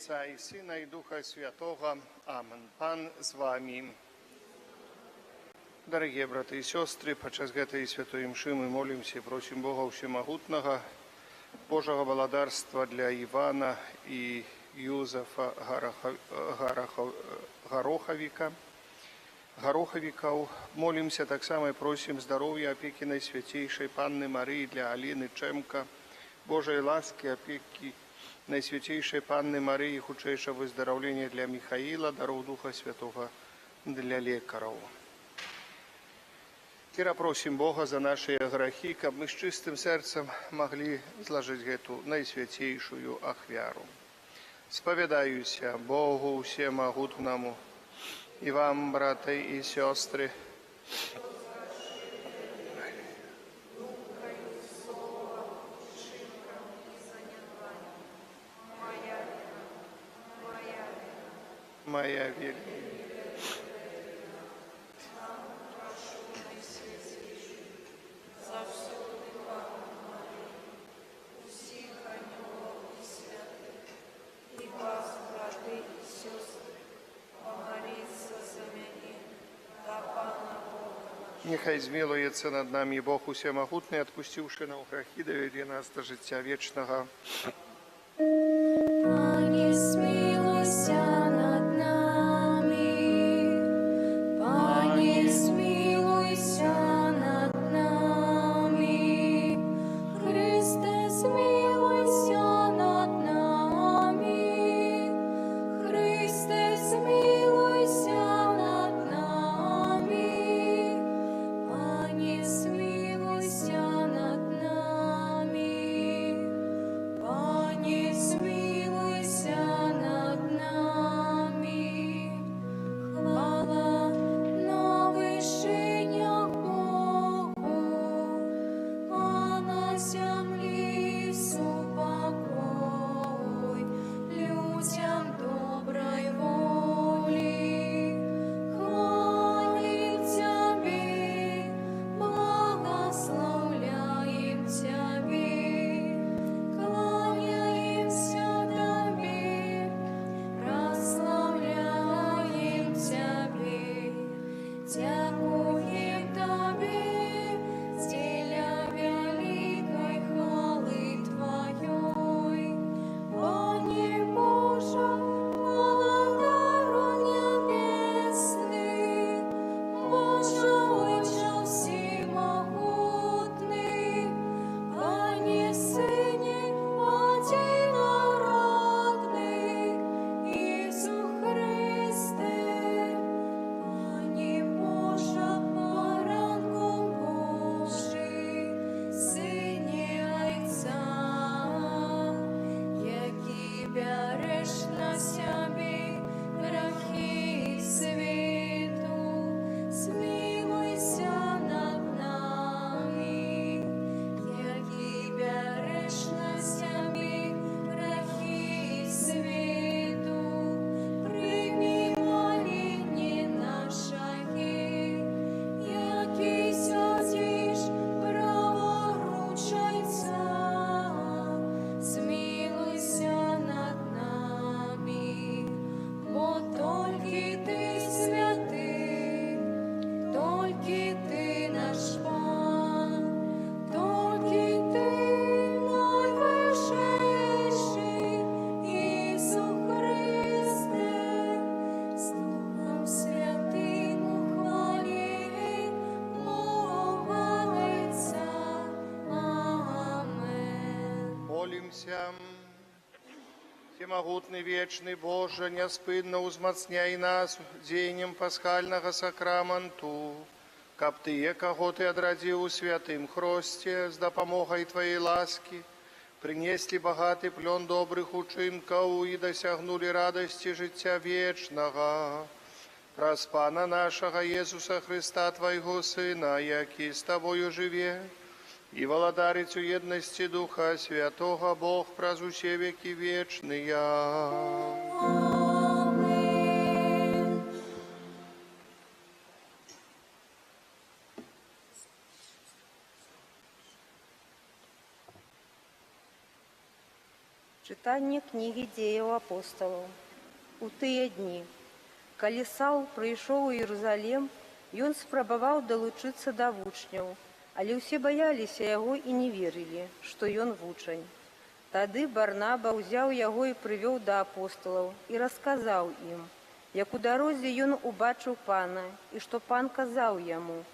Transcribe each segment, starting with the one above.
Отця і Сина, і Духа Святого. Амен. Пан з вами. Дорогие браты и сестры, подчас гэтай святой мши мы молимся и просим Бога Всемогутного, Божьего владарства для Ивана и Юзефа Гороховиков. Молимся так само и просим здоровья, опеки Найсвятейшей Панны Марии для Алины Чемка, Божьей ласки, опеки Найсвятейшей Панны Марии, худшейшего выздоровления для Михаила, даров Духа Святого для лекаров. Кіра просим Бога за наши грехи, каб мы с чистым сердцем могли сложить эту Найсвятейшую ахвяру. Споведаюся Богу Всемогутному и вам, братья и сестры, моя вера. Нехай змилується над нами Бог Усемогутний, отпустивши нам грехи, доведи нас до життя вічного. Пані, змилуйся над нами, Пані, змилуйся над нами, Христе, змилуйся над нами, Христе, змилуйся над нами, Пані, змилуйся над нами, Всемогутный, вечный Боже, неспынно узмацняй нас дзеяннем пасхального сакраменту, каб тые, кого Ты одрадзіў у святым хросце, з дапамогай Твоей ласки, принесли богатый плен добрых учинков и досягнули радости життя вечного. Праз Пана нашего Иисуса Христа, Твоего Сына, який с Тобою живе, и володарить у едности Духа Святого, Бог праз усе веки вечные. Амин. Чытанне кнігі дзеяў апосталаў. У тыя дні, калі Саул прыйшоў у Іерусалім, ён спрабаваў далучыцца да вучняў, але ўсе баяліся яго і не верылі, што ён вучань. Тады Барнаба ўзяў яго і прывёў да апосталаў і расказаў ім, як у дарозе ён убачыў Пана і што Пан казаў яму,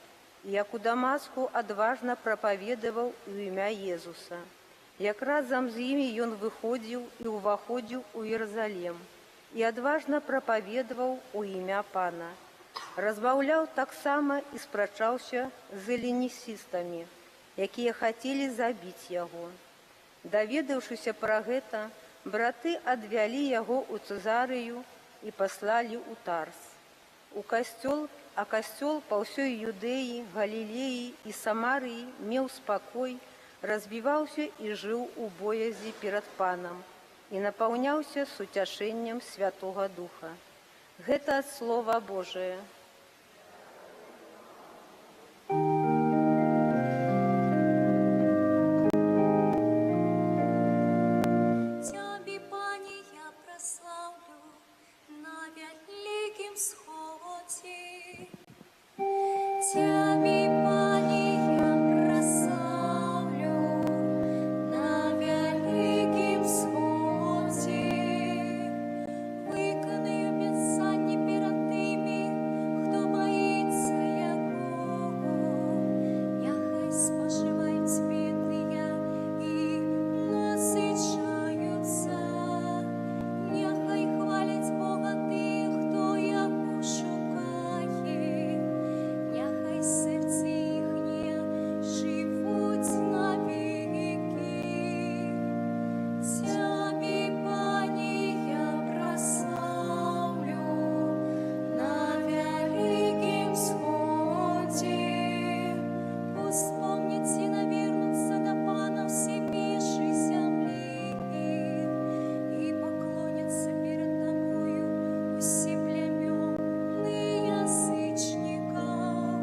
і як у Дамаску адважна прапаведаваў у імя Езуса. Як разам з імі ён выходзіў і ўваходзіў у Іерусалім і адважна прапаведаваў у імя Пана. Разбаўляў таксама і спрачаўся з элінісістамі, якія хацелі забіць яго. Даведаўшыся пра гэта, браты адвялі яго ў Цэзарыю і паслалі ў Тарс. Касцёл па ўсёй Юдэі, Галілеі і Самарыі меў спакой, разбіваўся і жыў у боязі перад Панам і напаўняўся суцяшэннем Святога Духа. Гэта Слова Божие. Тябі, Пані, я прославлю на великім сході. Тябі, Пані, я прославлю на великім сході. Виконаю обіцяння перед тими, хто боїться Його. Нехай споживають бідні і насичаються. Нехай хвалять Бога тих, хто Його шукає. Нехай серце їхнє живуть навіки. Тябі, Пані, я прославлю на великім сході. Успомните, навернуться до Пана всі миші землі, і поклоняться перед Тобою усі племёны язичников.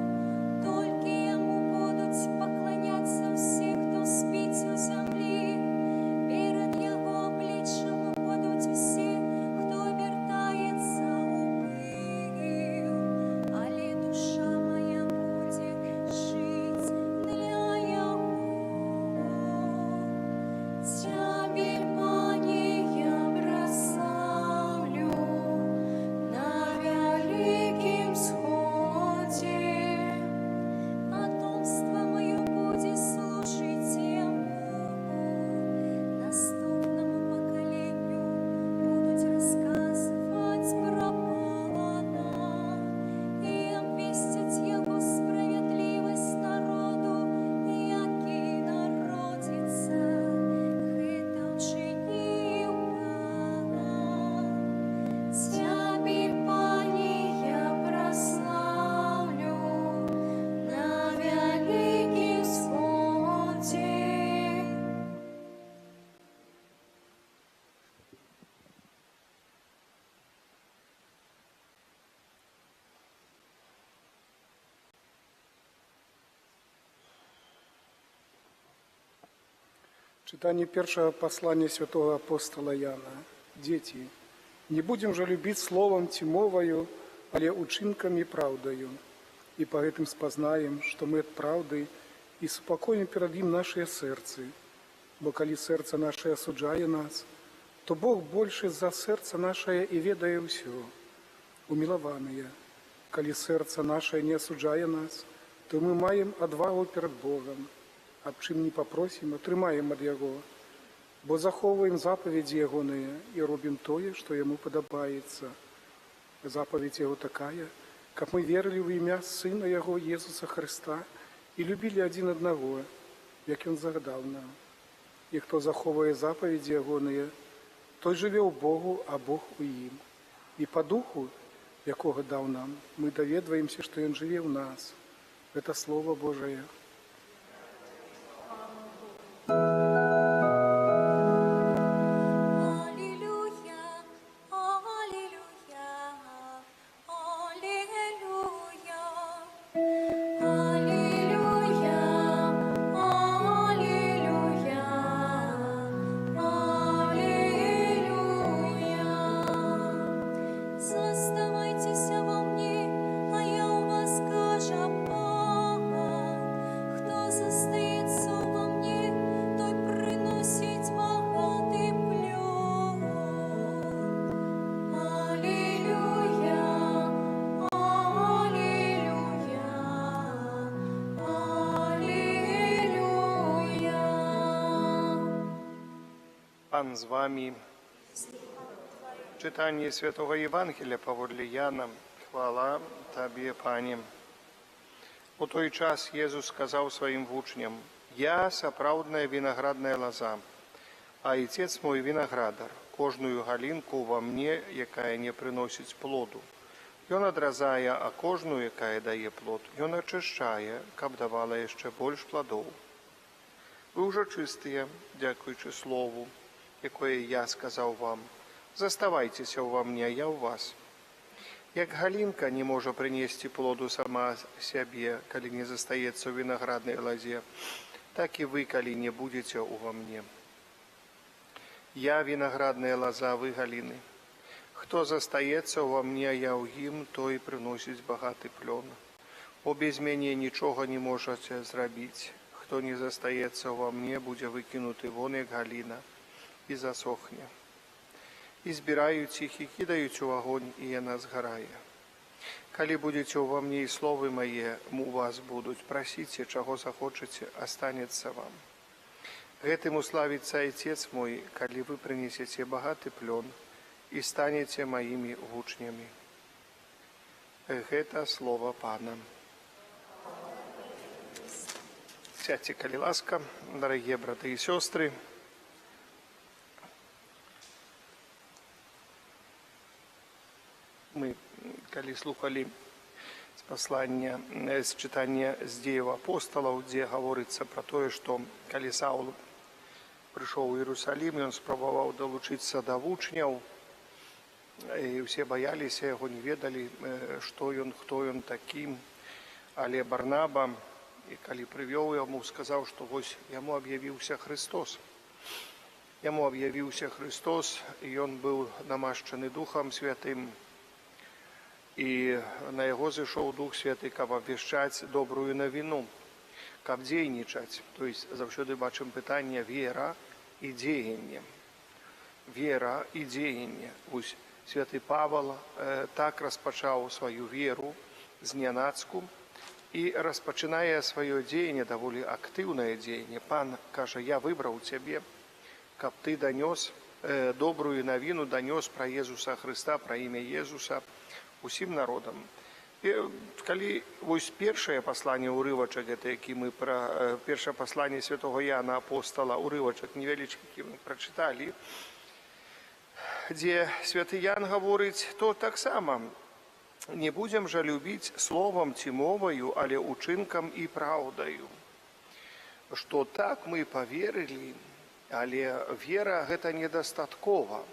Только Йому будуть поклоняться всі, хто спить у землі. Перед Його обличчям упадуть всі, хто обертається у пил. Але душа моя буде жить для Його. Тябі, Пані, я прославлю на великім сході. Потомство моє буде служить Йому. Наступному поколенню будуть розказувати про Пана і обвістять Його справедливість народу, який народиться. Гэта вчинив Пан. Тябі, Пані, я прославлю на великім сході. Читание первого послания святого апостола Яна. Дети, не будем же любить словом тимовою, але учинками правдою. И по этим спознаем, что мы от правды, и спокойно перед им наше сердце. Бо коли сердце наше осуджає нас, то Бог больше за сердце наше и ведає все. Умилованные, коли сердце наше не осуджає нас, то мы маем отвагу перед Богом. Аб чым не попросім, атрымаем ад Яго. бо захоўваем запаведзі ягоныя і робім тое, што яму падабаецца. Запаведь яго такая, каб мы верылі ў імя Сына Яго Езуса Христа і любілі адзін аднаго, як Ён загадаў нам. І хто захоўвае запаведзі ягоныя, той жыве ў Богу, а Бог у ім. І па духу, якога даў нам, мы даведваемся, што Ён жыве ў нас. Гэта Слово Божае. Аллилуйя, аллилуйя, аллилуйя. Аллилуйя, аллилуйя, аллилуйя. Заставайтесь во мне, а я у вас, каже Бог. Кто застоится во мне, той приносить богатый плод. Аллилуйя, аллилуйя, аллилуйя. Пан з вами. Читання Святого Євангелія паводле Яна. Хвала Табе, Пане. У той час Єзус сказав своїм вучням: «Я сапраўдная виноградная лоза, а Отец мой виноградар. Кожную галинку во мне, якая не приносить плоду, Ён адразае, а кожную, якая дае плод, Ён ачышчае, каб давала яшчэ больш плодов. Ви ўжо чистыя, дзякуючы слову, якое я сказаў вам. Заставайцеся ўва мне, а я ў вас. Як галінка не можа прынесці плоду сама сябе, калі не застаецца ў винограднай лозе, так і вы, калі не будзеце ўва мне. Я виноградная лоза, вы галіны. Хто застаецца ўва мне, а я ў ім, той прыносіць багаты плён. Бо без мяне нічога не можаце зрабіць. Хто не застаецца ўва мне, будзе выкінуты вон, як галіна, і засохне. І збіраюць іх і кідаюць у агонь, і яна згарае. Калі будзеце ўва мне і словы мае у вас будуць, прасіце, чаго захочаце, астанецца вам. Гэтым уславіцца Отец мой, калі вы прынесеце багаты плён і станеце маімі вучнямі». Гэта слова Пана. Сядьте, калі ласка, дарагія браты і сёстры. Мы, калі слухали з паслання, з чытання з дзеяў апосталаў, дзе гаворыцца пра тое, што калі Саул прыйшоў у Іерусалім, ён спрабаваў далучыцца да вучняў, і ўсе баяліся яго, не ведалі, што ён, хто ён такі. Але Барнаба, і калі прывёў яму, сказаў, што вось яму аб'явіўся Христос. Яму аб'явіўся Христос, і ён быў намашчаны Духам Святым. І на яго зышоў Дух Святы, каб абвяшчаць добрую навіну, каб дзейнічаць. То есть заўсёды бачым пытанне вера і дзеянне. Вера і дзеянне. Вось святы Павел так распачаў сваю веру знянацку і распачынае сваё дзеянне, даволі актыўнае дзеянне. Пан кажа: «Я выбраў цябе, каб ты данёс добрую навіну, данёс пра Езуса Хрыста, пра імя Езуса усім народам». І калі вось першае пасланне, урывачак, гэта які мы пра першае пасланне святого Яна апостала, урывачак невялічкі, які мы прачыталі, дзе святы Ян гаворыць, то таксама не будзем жа любіць словам ці моваю, але учынкам і праўдаю. Што так мы паверылі, але вера гэта недастаткова.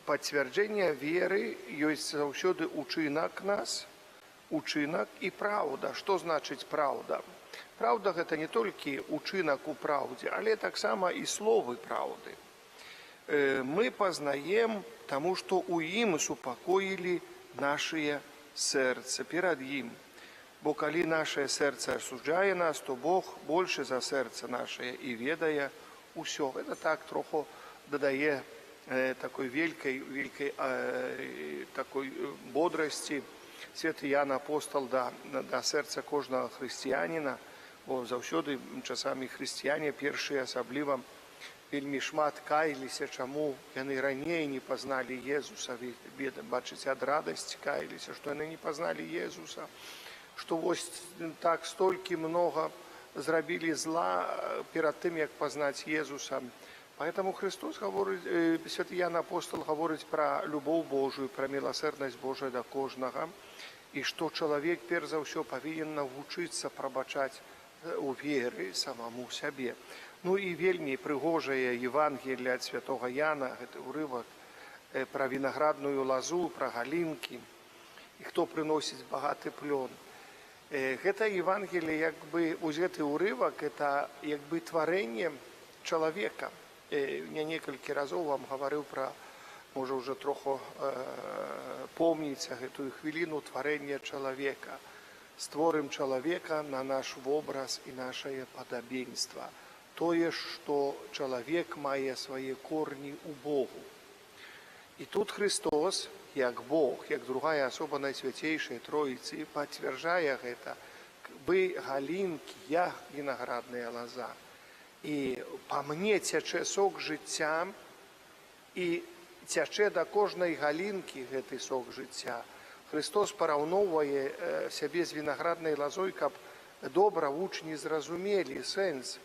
Пацвярджэнне веры ёсць заўсёды учынак нас, учынак і праўда. Што значыць праўда? Праўда гэта не толькі учынак у праўдзе, але таксама і словы праўды. Мы пазнаем таму, што ў ім супакоілі нашыя сэрца перад ім. Бо калі нашае сэрца асуджае нас, то Бог больше за сэрца нашае і ведае ўсё. Гэта так троху дадае такой вялікай такой бодрасці святы Ян апостол да сэрца кожнага хрысціяніна, бо заўсёды часамі хрысціяне першыя асабліва вельмі шмат каяліся, чаму яны раней не пазналі Езуса. Бачыце, ад радасці каяліся, што яны не пазналі Езуса, што вось так столькі многа зрабілі зла перад тым, як пазнаць Езуса. Поэтому Христос говорит, святы Ян Апостол говорить про любовь Божию, про милосердность Божию до кожного, и что человек, перш за все, повинен научиться пробачать у веры самому себе. Ну и вельми пригожее Евангелие от святого Яна, это урывок про виноградную лозу, про галинки, и кто приносит богатый плен. Это Евангелие, как бы, вот этот урывок, это как бы творение человека. Я некалькі разоў вам гаварыў пра, можа, ўжо троху помніцца гэтую хвіліну тварэння чалавека. Створым чалавека на наш вобраз і нашае падабенства. Тое, што чалавек мае свае корні ў Богу. І тут Христос, як Бог, як другая асоба Найсвяцейшай Троіцы, пацвярджае гэта: вы галінкі, я вінаградная лаза. І па мне цячэ сок жыцця, і цячэ да кожнай галінкі гэты сок жыцця. Христос параўноўвае сябе з вінаграднай лазой, каб добра вучні зразумелі сэнс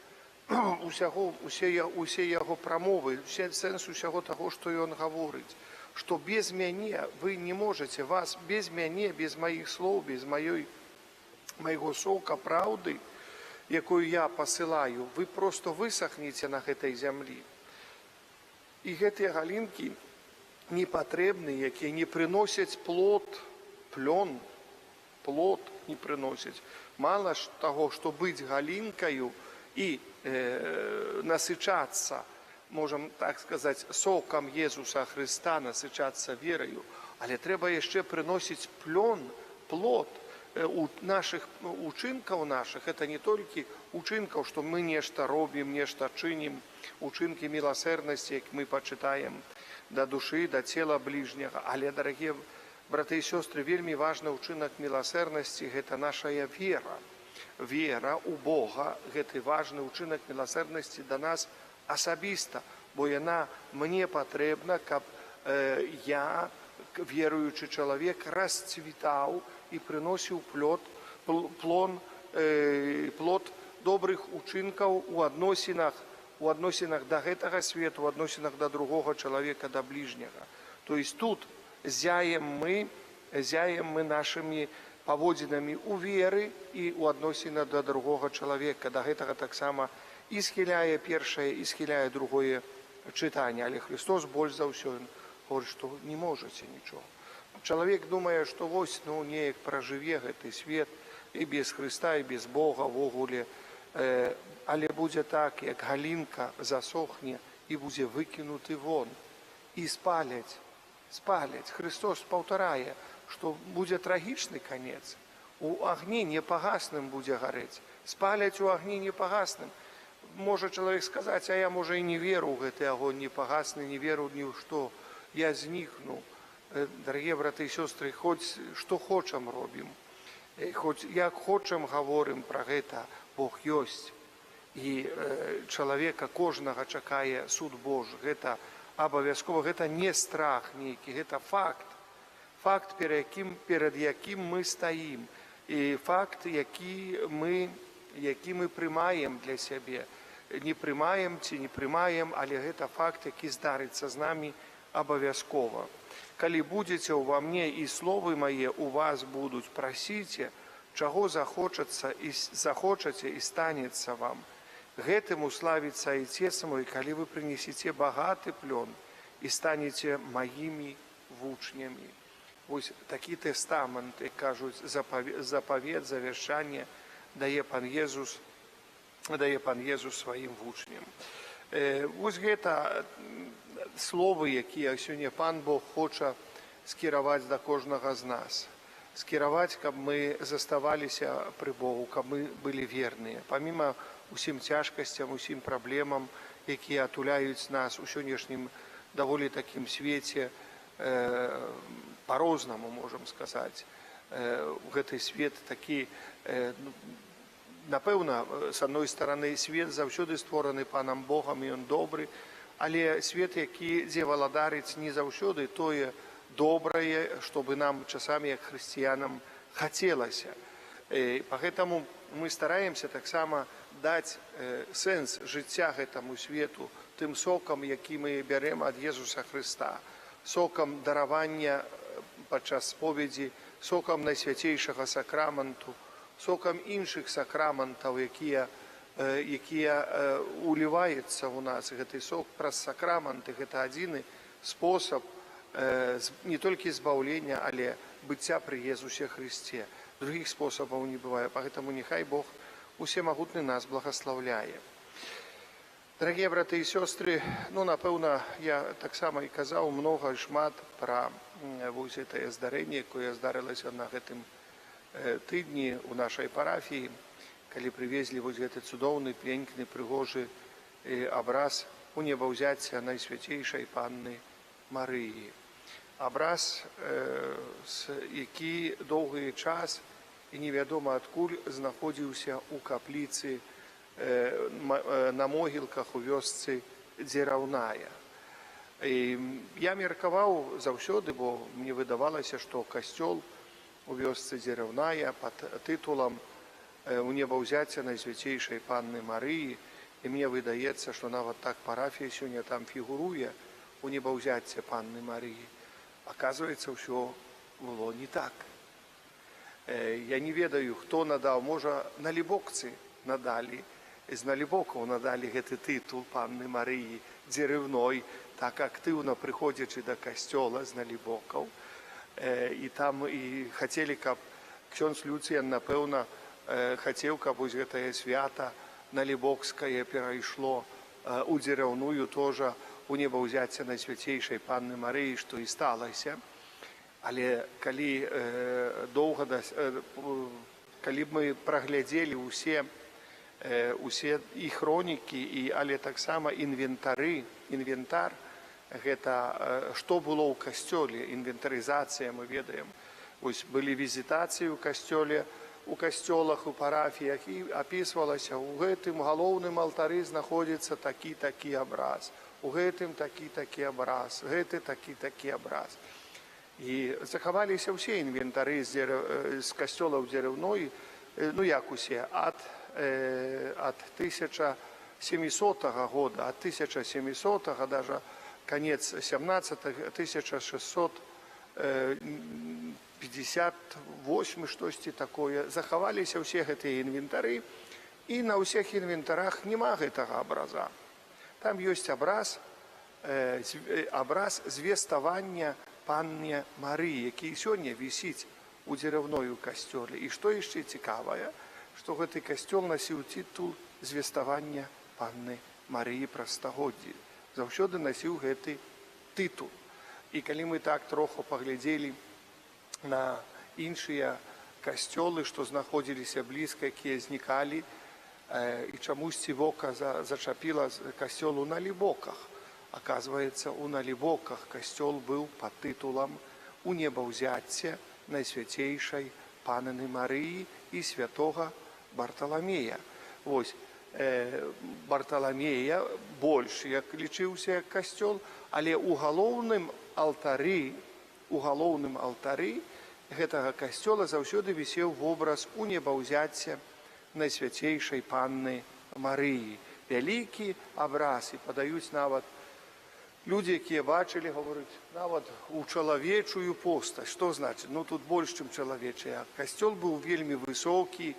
усе яго прамовы, сэнс усяго таго, што ён гаворыць. Што без мяне вы не можаце, вас без мяне, без маіх слоў, без майго сока праўды, якую я пасылаю, вы просто высахнеце на гэтай зямлі. І гэтыя галінкі непатрэбныя, якія не прыносяць плод не прыносяць. Мала ж таго, што быць галінкаю і насычацца, можам так сказаць, сокам Езуса Христа, насычацца вераю, але трэба яшчэ прыносіць плод. У наших учынкаў наших, это не толькі учынкаў, што мы нешта робім, нешта чынім, учынкі міласэрнасці, як мы пачытаем, да душы, да цела бліжняга. Але, дарагія браты і сёстры, вельмі важны учынак міласэрнасці – гэта нашая вера. Вера ў Бога – гэты важны учынак міласэрнасці да нас асабіста, бо яна мне патрэбна, каб я, веруючы чалавек, расцвітаў і прыносіў плод добрых учынкаў у адносінах да гэтага свету, у адносінах да другога чалавека, да бліжняга. То есть тут зяем мы нашымі паводзінамі у веры і у адносінах да другога чалавека. Да гэтага таксама і схіляе першае, і схіляе другое чытанне. Але Христос больш за ўсё говорить, што не можаце нічога. Чалавек думае, што вось, неяк пражыве гэты свет і без Христа, і без Бога ввогуле. Але будзе так, як галінка засохне і будзе выкінуты вон. І спаляць. Христос паўтарае, што будзе трагічны канец. У агні непагасным будзе гарэць. Спаляць у агні непагасным. Можа чалавек сказаць, а я, можа, і не веру ў гэты агонь непагасны, не веру ні ў што. Я знікну. Дарагія браты і сёстры, хоць што хочам робім, хоць як хочам гаворым пра гэта, Бог ёсць. І чалавека кожнага чакае суд Божы. Гэта абавязкова, гэта не страх нейкі, гэта факт. Факт, перад якім мы стаім. І факт, які мы прымаем для сябе. Не прымаем ці не прымаем, але гэта факт, які здарыцца з намі абавязкова. Калі будзеце ўва мне і словы мае у вас будуць, прасіце, чаго захочаце і станецца вам. Гэтым уславіцца Айцец мой, калі вы прынесеце багаты плён і станеце маімі вучнямі. Вось такі тэстамент, як кажуць, запавет, завяшчанне дае Пан Езус сваім вучням. Вось гэта словы, якія сёння Пан Бог хоча скіраваць да кожнага з нас. Скіраваць, каб мы заставаліся пры Богу, каб мы былі верныя. Паміма усім цяжкасцям, усім праблемам, якія атуляюць нас у сённяшнім даволі такім свеце, па-рознаму, можам сказаць. Гэты свет такі напэўна, з адной стараны, свет заўсёды створаны панам Богам, і ён добры, але свет, дзе валадарыць не заўсёды тое добрае, што бы нам часамі, як хрысціянам, хацелася. Поэтому мы стараемся таксама даць сэнс жыцця гэтаму свету тым сокам, які мы бярэм ад Езуса Хрыста, сокам даравання падчас споведзі, сокам найсвяцейшага сакраменту, сокам іншых сакраментаў, якія уліваюцца ў нас. Гэты сок праз сакраменты, гэта адзіны спосаб не толькі збаўлення, але быцця пры Езусе Хрысце. Других способов не бывает, поэтому нехай Бог усемагутны нас благословляе. Дорогие браты и сестры, напэўна, я таксама і казаў много шмат пра вось гэтае здарэнне, якое здарылася на гэтым тыдні ў нашай парафіі, калі прывезлі вось гэты цудоўны, пенькны, прыгожы абраз унебаўзяцця Найсвяцейшай Панны Марыі. Абраз, які доўгі час і невядома адкуль знаходзіўся ў капліцы на могілках у вёсцы Дзераўная. Я меркаваў заўсёды, бо мне выдавалася, што касцёл у вёсцы Дзераўная пад тытулам «Унебаўзяцця Найсвяцейшай Панны Марыі», і мне выдаецца, што нават так парафія сёння там фігуруе «Унебаўзяцця Панны Марыі». Оказывается, ўсё было не так. Я не ведаю, хто надаў, можа, налібокцы надалі, з налібокаў надалі гэты тытул Панны Марыі Дзерыўной, так актыўна прыходзячы да касцёла з налібокаў. І там і хацелі, каб ксёндз Люцыян, напэўна, хацеў, каб вось гэтае свята налібокскае перайшло у Дзерыўную тоже, унебаўзяцця Найсвяцейшай Панны Марыі, што і сталася. Але калі б мы праглядзелі ўсе і хронікі, але таксама інвентар, гэта што было ў касцёле, інвентарызацыя, мы ведаем. Вось былі візітацыі ў касцёле, у касцёлах, у парафіях, і апісвалася, у гэтым галоўным алтары знаходзіцца такі-такі абраз, у гэтым такі-такі абраз, гэты такі-такі абраз. І захаваліся ўсе інвентары з касцёлаў Дзерыўной, як усе, ад 1700 года, ад 1700-го, даже конец 17-го, 1658, штосьці такое, захаваліся ўсе гэтыя інвентары, і на ўсіх інвентарах няма гэтага абраза. Там ёсць абраз звеставання Панне Марыі, які сёння вісіць у Дзерыўной у касцёле. І што яшчэ цікавае, што гэты касцёл насіў тытул звеставання Панны Марыі праз стагоддзі. Заўсёды насіў гэты тытул. І калі мы так троху паглядзелі на іншыя касцёлы, што знаходзіліся блізка, якія знікалі, і чамусьці вока зачапіла касцёл у Налібоках. Оказывается, у Налібоках касцёл быў пад тытулам «Унебаўзяцця Найсвяцейшай Панны Марыі і святога Барталамея». Вось, Барталамея больш як лічыўся як касцёл, але ў галоўным алтары гэтага касцёла заўсёды вісеў вобраз унебаўзяцця Найсвяцейшай Панны Марыі. Вялікі абраз, і падаюць нават людзі, якія бачылі, гавораць, нават у чалавечую постаць. Што значыць? Тут больш, чым чалавечая. Касцёл быў вельмі высокі,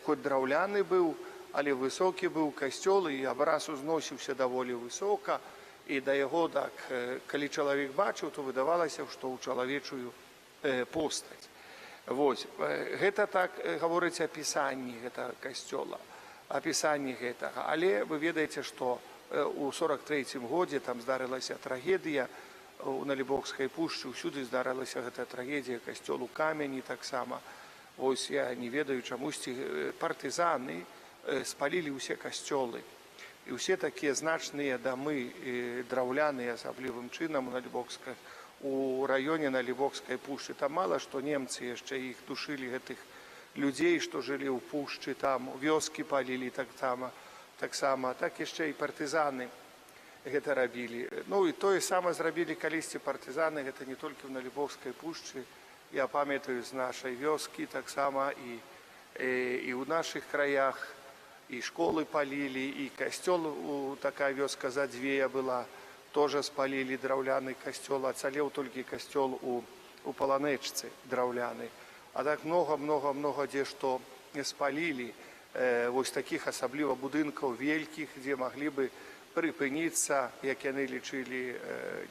хоць драўляны быў, але высокі быў касцёл, і абраз узносіўся даволі высока, і да яго, так, калі чалавек бачыў, то выдавалася, што ў чалавечую постаць. Вось, гэта так гаворыць апісанні гэтага касцёла, апісанні гэтага. Але вы ведаеце, што у 43-м годзе там здарылася трагедыя у Налібокскай пушчы, ўсюды здарылася гэта трагедія, касцёл у Камені таксама. Вось я не ведаю, чамусьці партызаны спалілі ўсе касцёлы. І ўсе такія значныя дамы, драўляныя асаблівым чынам у раёне Налібокскай пушчы. Там мала што немцы яшчэ іх душылі, гэтых людзей, што жылі ў пушчы, там вёскі палілі таксама, так яшчэ і партызаны гэта рабілі. Ну і тое самае зрабілі калісьці партызаны, гэта не толькі ў Налібокскай пушчы. Я памятаю з нашай вёскі таксама і ў нашых краях, і школы палілі, і касцёл, такая вёска Задзвея была, тоже спалілі драўляны касцёл, ацалеў толькі касцёл у Паланэчцы драўляны. А так много дзе што спалілі, вось такіх асабліва будынкаў вялікіх, дзе маглі бы прыпыніцца, як яны лічылі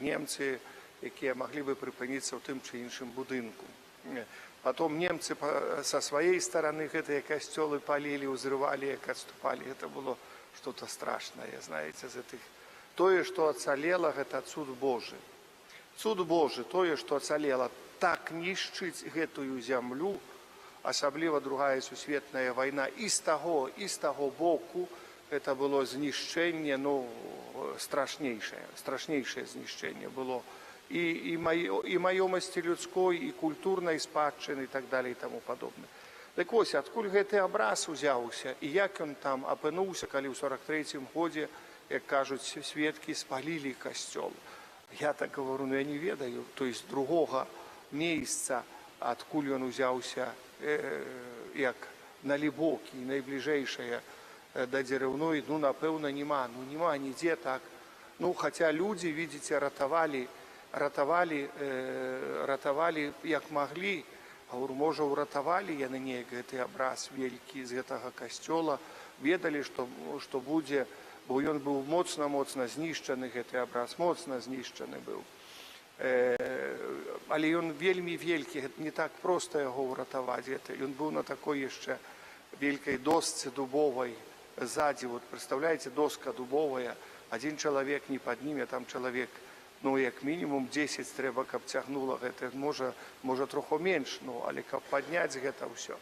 немцы, якія маглі бы прыпыніцца ў тым ці іншым будынку. Потом немцы со своей стороны гэтыя касцёлы палілі, узрывалі, як адступалі. Это было что-то страшное, знаете, з гэтых. Тое, што ацалела, гэта цуд Божы. Цуд Божы, тое, што ацалела, так нішчыць гэтую зямлю, асабліва другая сусветная вайна, і з таго боку гэта было знішчэнне, ну, страшнейшае знішчэнне было. І маёмасці людской, і культурнай спадчыны, і так далее, і таму падобне. Так вось, адкуль гэты абраз узяўся, і як ён там апынуўся, калі ў 43-м годзе, як кажуць сведкі, спалілі касцёл. Я так говорю, ну я не ведаю, то есть другога месца, адкуль ён узяўся, як Налібокі, найбліжэйшая да Дзерэўной, ну, напэўна, няма нідзе так. Ну, хаця людзі, видите, ратавалі, як маглі, говорю, можа, уратавалі яны неяк гэты абраз вялікі з гэтага касцёла, ведалі, што будзе, бо ён быў моцна знішчаны, гэты абраз моцна знішчаны быў. Але ён вельмі вялікі, не так проста яго ўратаваць. Ён быў на такой яшчэ вялікай досцы дубовай ззаді. Вот, представляете, доска дубовая, адзін чалавек не падніме, там чалавек, ну, як мінімум 10 трэба, каб цягнула гэта, можа троху менш, ну, але каб падняць гэта ўсё.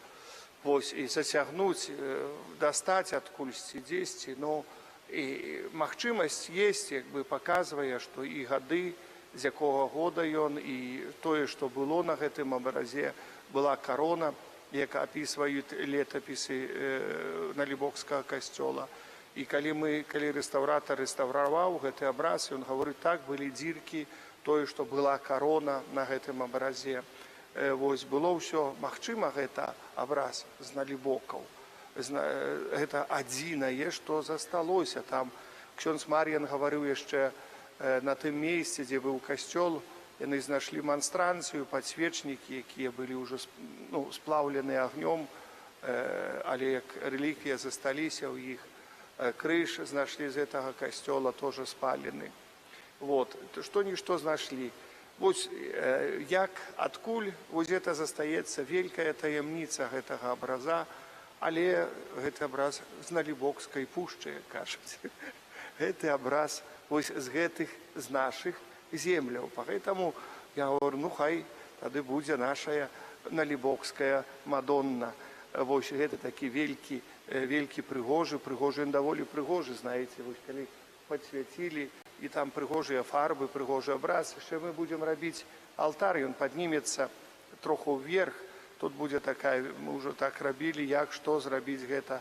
Вось, і зацягнуць, дастаць адкульсьці дзесьці, ну, і магчымасць есть, як бы паказвае, што і гады, з якога года ён, і тое, што было на гэтым абразе, была карона, як апісваюць летапісы Налібокскага касцёла. І калі рэстаўратар рэстаўраваў гэты абраз, ён гаворыць, так, былі дзіркі, тое, што была карона на гэтым абразе. Вось, было ўсё, магчыма, гэта абраз з Налібокаў. Гэта адзінае, што засталося. Там ксёндз Мар'ян гаварыў яшчэ на тым месцы, дзе быў касцёл, яны знайшлі манстранцыю, падсвечнікі, якія былі ўжо сплаўлены агнём, але як рэліквія засталіся ў іх. Крыж знайшлі з гэтага касцёла, тоже спалены. Вот, што-нішто знайшлі. Вось, як, адкуль, вось гэта застаецца вялікая таямніца гэтага абраза, але гэты абраз з Налібокскай пушчы, як кажуць. Гэты абраз вось з нашых земляў. Поэтому я говорю, ну хай тады будзе нашая Налібокская Мадонна. Вось гэта такі велькі прыгожы, ён даволі прыгожы, знаеце, вось калі падсвяцілі, і там прыгожыя фарбы, прыгожы абраз, яшчэ мы будзем рабіць алтар, ён паднімецца троху вверх, тут будзе такая, мы ўжо так рабілі, як, што зрабіць гэта.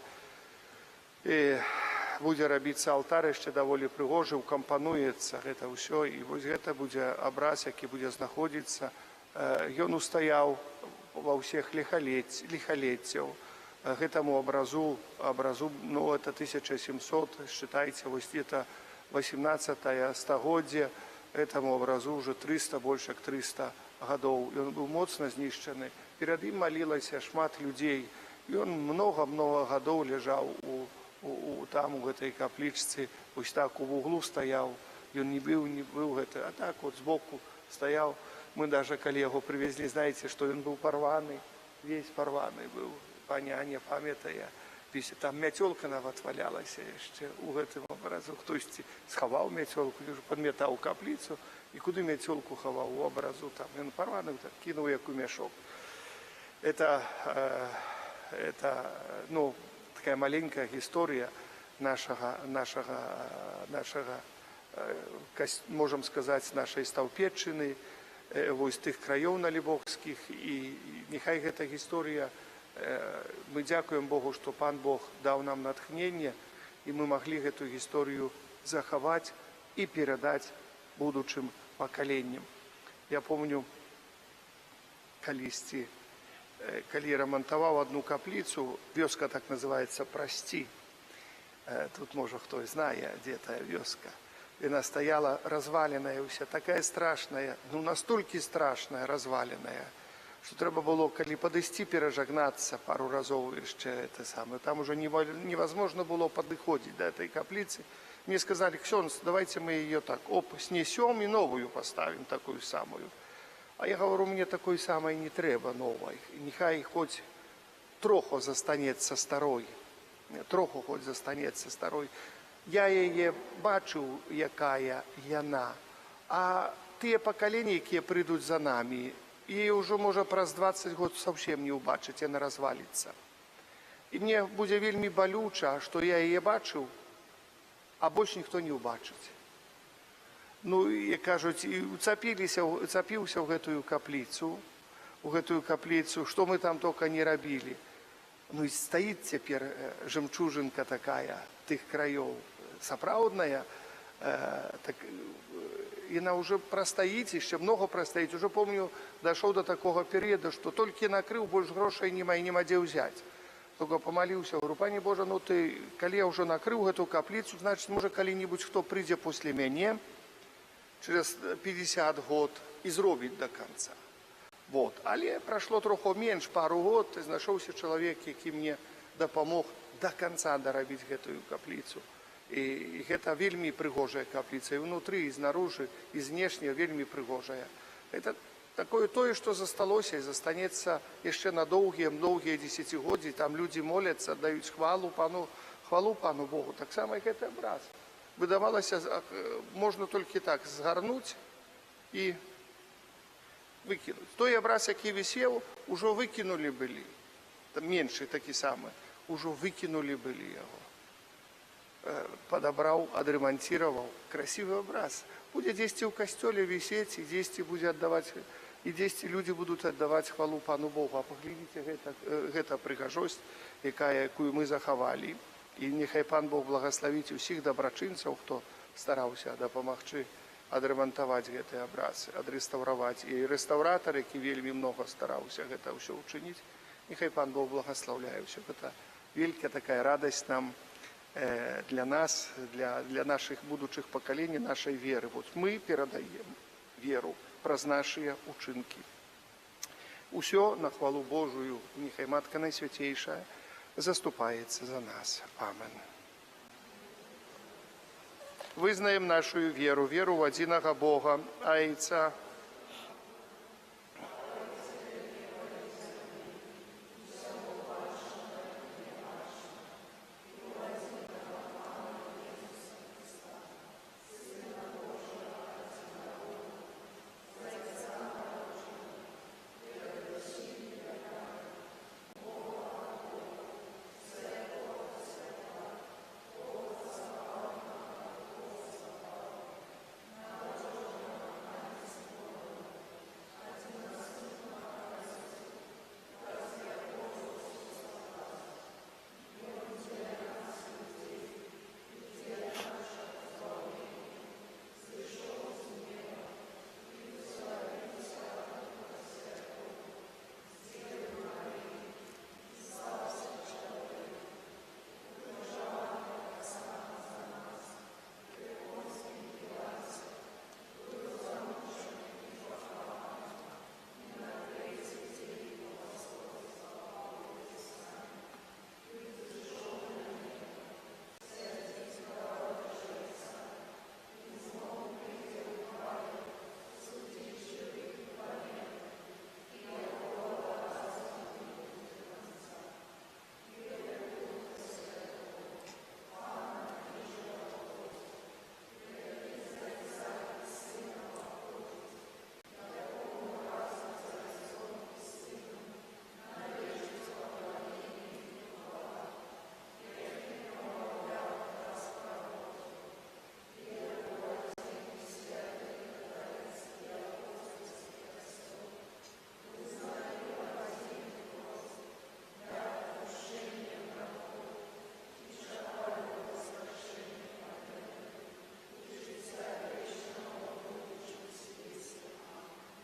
Будзе рабіцца алтар, яшчэ даволі прыгожы, укампануецца гэта ўсё, і вось гэта будзе абраз, які будзе знаходзіцца. Ён устаяў ва ўсіх ліхалеццяў. Гэтаму абразу, ну, это 1700, считайте, вось это 18 стагоддзе, этому абразу уже 300, больше як 300 гадоў. Ён быў моцна знішчаны. Перад ім малілася шмат людзей. Ён много гадоў ляжаў там, у гэтай каплічцы, вось так у вуглу стаяў. Ён не быў гэта, а так вот збоку стаяў. Мы даже, калі яго привезли, знаете, што ён быў парваны, весь парваны быў, паня не памятае. Там мяцёлка нават валялася яшчэ у гэтым абразу. Хтосьці схаваў мяцёлку, падметаў капліцу, і куды мяцёлку хаваў? У абразу там. Ён парваны, так, кінуў як у мяшок. Это, ну, такая маленькая гісторыя нашага, можам сказаць, нашай стаўпедчыны, вось тых краёў налібокскіх, і няхай гэта гісторыя Мы дзякуем Богу, што Пан Бог даў нам натхненне, і мы маглі гэту гісторыю захаваць і перадаць будучым пакаленням. Я помню, калісьці, калі рамантаваў одну капліцу, вёска так называецца Прасці. Тут, можа, хто знае, дзе тая вёска. Яна стаяла разваленая ўся, такая страшная, ну настолькі страшная, разваленая, што трэба было, калі падысці, перажагнацца пару разоў яшчэ это самае. Там уже невозможно было падыходзіць да этой капліцы. Мне сказали: ксёндз, давайте мы ее так, снесем и новую поставим, такую самую. А я говорю, мне такой самой не трэба новой. Нехай хоть троху застанецца старой. Троху хоть застанецца старой. Я яе бачыў, якая яна. А тыя пакаленні, якія прыйдуць за намі, і ўжо, можа, праз 20 год совсем не ўбачыць, яна разваліцца. І мне будзе вельмі балюча, што я яе бачыў, а больш ніхто не ўбачыць. Ну, і кажуць, і уцапіўся ў гэтую капліцу, што мы там тока не рабілі. Ну, і стаіць цяпер жемчужынка такая тых краёў, сапраўдная, так, яна ўжо прастаіць, яшчэ многа прастаіць. Уже помню, дайшоў до такога перыяду, што толькі накрыў, больш грошай няма дзе ўзяць. Только помолился, говорю: Пане Боже, ну ты, коли я уже накрыл эту каплицу, значит, может, коли-нибудь кто придет после меня, через 50 год, и зробить до конца. Вот. Але прошло троху меньше, пару год, и знайшовся человек, який мне допомог до конца доробить эту каплицу. И это вельми пригожая каплица, и внутри, и снаружи, и внешне вельми пригожая. Это такое тое, што засталося і застанецца яшчэ на доўгія дзесяцігоддзі. Там людзі моляцца, даюць хвалу Пану Богу. Таксама і гэты абраз. Выдавалася, можна толькі так згарнуць і выкінуць. Той абраз, які вісеў, ужо выкінулі былі. Меншы такі самы, ужо выкінулі былі яго. Падабраў, адрамантіраваў. Красивы абраз. Будзе дзесьці ў касцёле вісець, і дзесьці будзе аддаваць, і дзесьці людзі будуць аддаваць хвалу Пану Богу. А паглядзіце, гэта прыгажосць, якую мы захавалі. І нехай Пан Бог благаславіць усіх дабрачынцаў, хто стараўся дапамагчы адрамантаваць гэты абраз, адрэстаўраваць. І рэстаўратар, які вельмі многа стараўся гэта ўсё ўчыніць, нехай Пан Бог благаслаўляе ўсё. Гэта вялікая такая радасць нам, для нас, для наших будущих поколений, нашей веры. Вот мы передаем веру праз наши учинки. Усё на хвалу Божию, нехай Матка Найсвятейшая заступается за нас. Амен. Вызнаем нашу веру, веру в одиного Бога, Отца,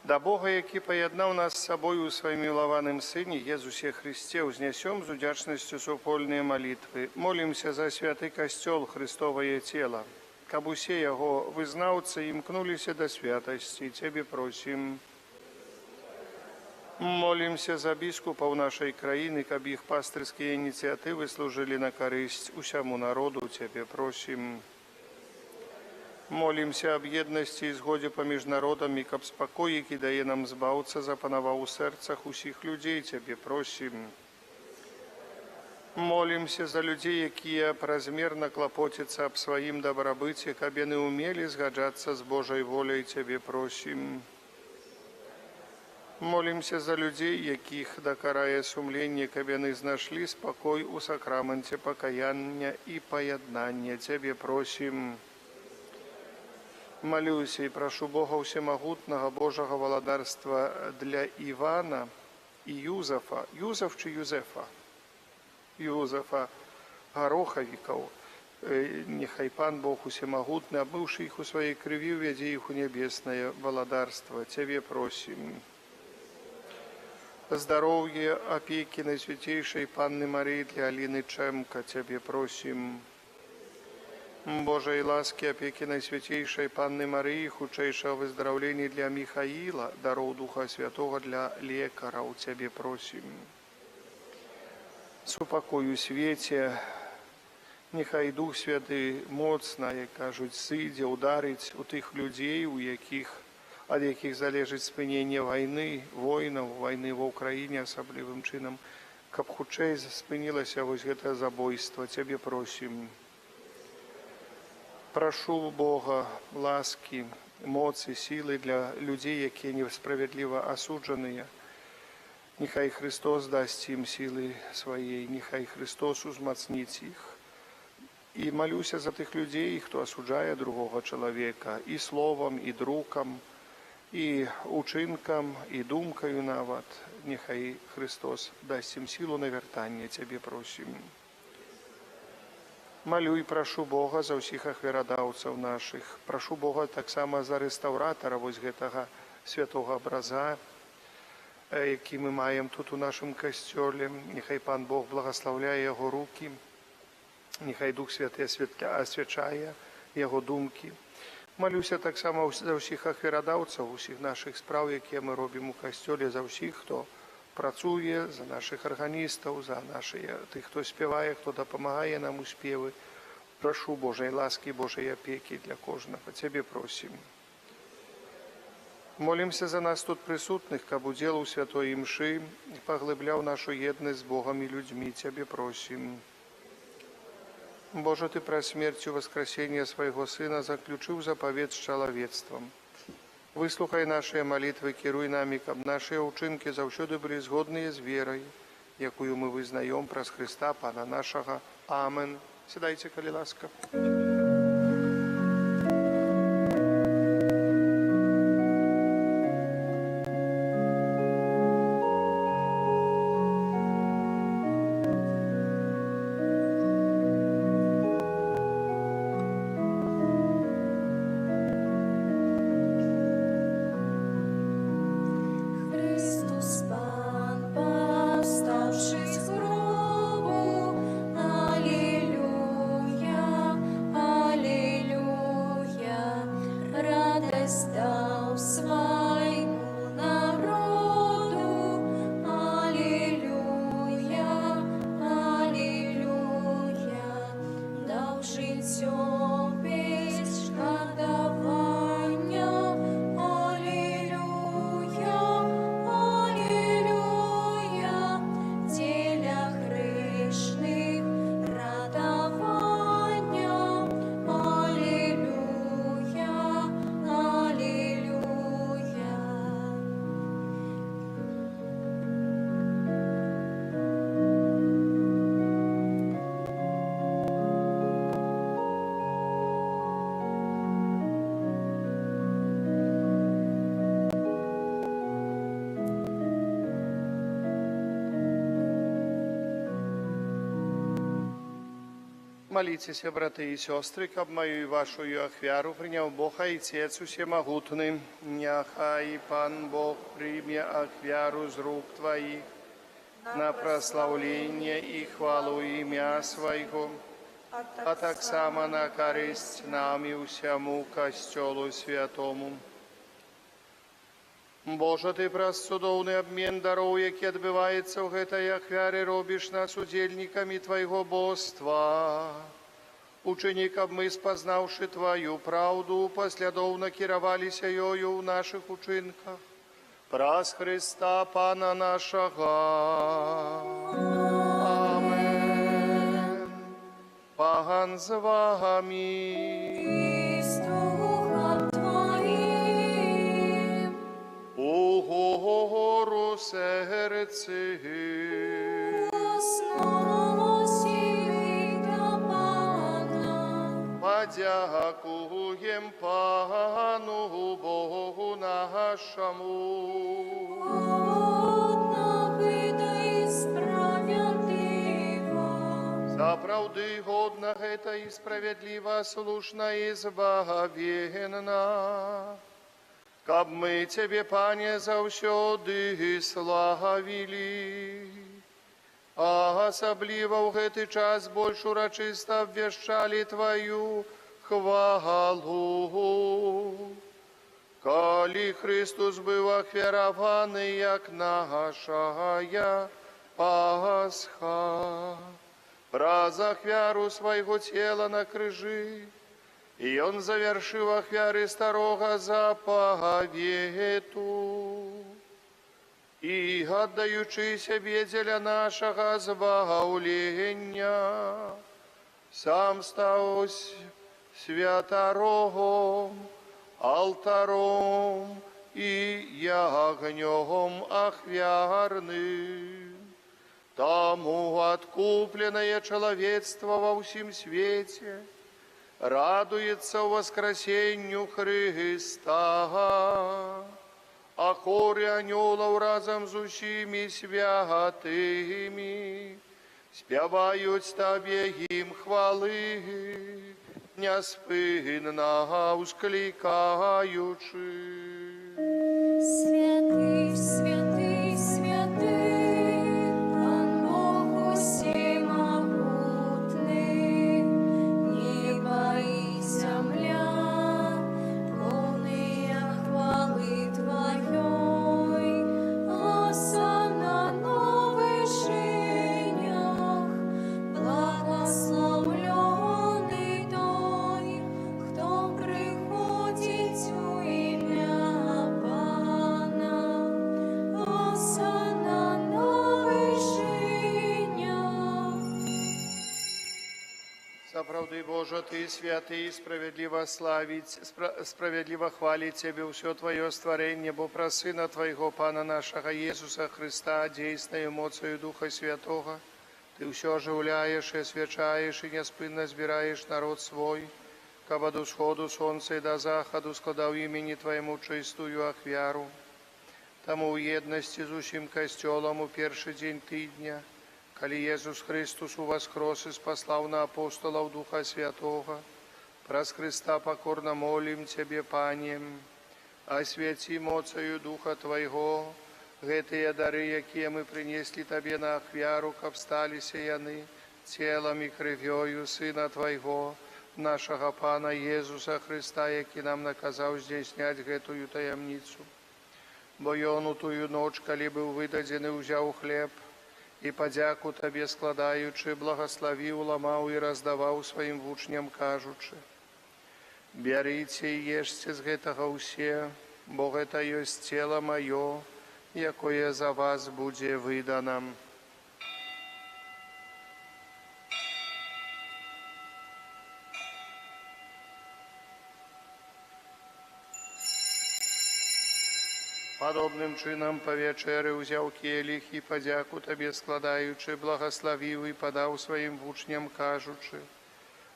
Да Бога, які паяднаў нас з сабою ў сваім мілаваным Сыне, Езусе Христе, узнесем з удзячнасцю супольныя малітвы. Молімся за святы касцёл, Христовае цела, каб усе яго вызнаўцы імкнуліся да святасці. Цябе просім. Молімся за біскупаў нашай краіны, каб іх пастырскія ініцыятывы служылі на карысць усяму народу. Цябе просім. Молімся аб еднасці і згодзе паміж народамі, каб спакой, які дае нам збаўца, запанаваў у сэрцах усіх людзей. Цябе просім. Молімся за людзей, якія празмерна клапоцяцца аб сваім дабрабыце, каб яны ўмелі згаджацца з Божай воляй. Цябе просім. Молімся за людзей, якіх дакарае сумленне, каб яны знашлі спакой у сакраманце пакаяння і паяднання. Цябе просім. Малюся і прашу Бога Всемагутнага Божага валадарства для Івана і Юзафа. Юзаф чи Юзефа? Юзафа Гарохавікаў. Нехай Пан Бог Усемагутны, абмыўшы іх у сваёй крыві, увядзе іх у нябеснае валадарства. Цябе просім. Здароўе, апекі Найсвяцейшай Панны Марыі для Аліны Чэмка. Цябе просім. Божай ласкі, апекі Найсвяцейшай Панны Марыі, хутчэйшага выздараўлення для Міхаіла, дароў Духа Святога для лекараў. Цябе просім. Супакою свеце, нехай Дух Святы моцна, як кажуць, сыдзе, ударыць у тых людзей, ад якіх залежыць спыненне вайны, войнаў, вайны ва ўкраіне асаблівым чынам, каб хутчэй спынілася вось гэтае забойства. Цябе просім. Прашу Бога ласкі, моцы, сілы для людзей, якія несправядліва асуджаныя. Нехай Христос дасць ім сілы свае, нехай Христос узмацніць іх. І малюся за тых людзей, хто асуджае другога чалавека і словам, і друкам, і учынкам, і думкаю нават. Нехай Христос дасць ім сілу на вяртанне. Цябе просім. Малю і прашу Бога за ўсіх ахвярадаўцаў нашых. Прашу Бога таксама за рэстаўратара вось гэтага святога абраза, які мы маем тут у нашым касцёле. Нехай Пан Бог благаслаўляе яго рукі, нехай Дух Святы асвячае яго думкі. Малюся таксама за ўсіх ахвярадаўцаў, усіх нашых спраў, якія мы робім у касцёле, за ўсіх, хто працуе, за нашых арганістаў, за тых, хто спявае, хто дапамагае нам у спевы. Прашу Божай ласкі, Божай апекі для кожнага. Цябе просім. Молімся за нас тут прысутных, каб удзел у святой імшы паглыбляў нашу еднасць з Богам і людзьмі. Цябе просім. Божа, Ты праз смерцю васкрасення свайго Сына заключыў запавет з чалавецтвам. Выслухай нашыя малітвы, кіруй намі, каб нашыя ўчынкі заўсёды былі згодныя з верай, якую мы вызнаём праз Хрыста, Пана нашага. Амен. Сядайце, калі ласка. Христос Пан, повставший з гробу, алілюя, Молитесь, браты и сестры, каб мою и вашу ахвяру принял Бог Отец Всемогутный. Няхай Пан Бог примя ахвяру з рук Твоих на прославление и хвалу имя Своего, а так само на користь нам и всему Костелу Святому. Боже, Ты праз цудоўны обмен дароў, які адбываецца ў гэтай ахвяры, робіш нас удзельнікамі Твайго боства. Учыні, каб мы, спазнаўшы Твою праўду, паслядоўна кіраваліся ёю ў нашых учынках. Праз Христа Пана нашага. Амен. Пан з вами. Угору серці. Подякуєм Пану Богу нашому. За правди годна гэта і справедлива, слушна і збагавенна. Каб мы Тебе, Пане, заўсёды славілі, а асабліва ў гэты час больш урачыста абвяшчалі Тваю хвалу. Калі Христус быў ахвяраваны, як нашая Пасха, праз ахвяру свайго цела на крыжы, і Ён завяршыў ахвяры старога запавету. І, аддаючы сябе дзеля нашага збавлення, сам стаў святаром, алтаром і ягнём ахвярным. Таму адкупленае чалавецтва ва ўсім свеце радуецца ў воскресенню Христа, а хоры анёлаў разам з усімі святымі спяваюць Табе ім хвалы, няспынна ўсклікаючы. Святый, святый, святый, Пан Бог усемогутный, небо и земля, полные хвалы Твоей, осанна на вышинях, благословленный той, кто приходит у имя Пана, осанна на вышинях. Сапраўды, Божа, Ты святы і справедливо хваліць Цябе ўсё Твоё стварэнне, бо праз Сына Твайго, Пана нашага Jesуса Христа, дзейснаю моцаю Духа Святога, Ты ўсё ажыўляеш і асвячаеш і няспынна збіраеш народ свой, каб ад усходу сонца і да захаду складаў імені Твайму чыстую ахвяру. Таму ў еднасці з усім касцёлам у першы дзень тыдня, калі Jesús Христус уваскрос і спаслаў на апостолаў Духа Святога, праз Христа покорно молім Цябе, Пане, асвяці моцаю Духа Твайго гэтыя дары, якія мы прынеслі Табе на ахвяру, каб сталіся яны целам і крывёю Сына Твайго, нашага Пана Jesúsa Христа, які нам наказаў здзяйсняць гэтую таямніцу. Бо Ён у тую ноч, калі быў выдадзены, узяў хлеб, і падзяку Табе складаючы, благословіў, ламаў і раздаваў сваім вучням, кажучы: «Бярыце і ешце з гэтага ўсе, бо гэта ёсць цела маё, якое за вас будзе выдана». Падобным чынам па вячэры ўзяў келіх і падзяку Табе складаючы, благословіў і падаў сваім вучням, кажучы: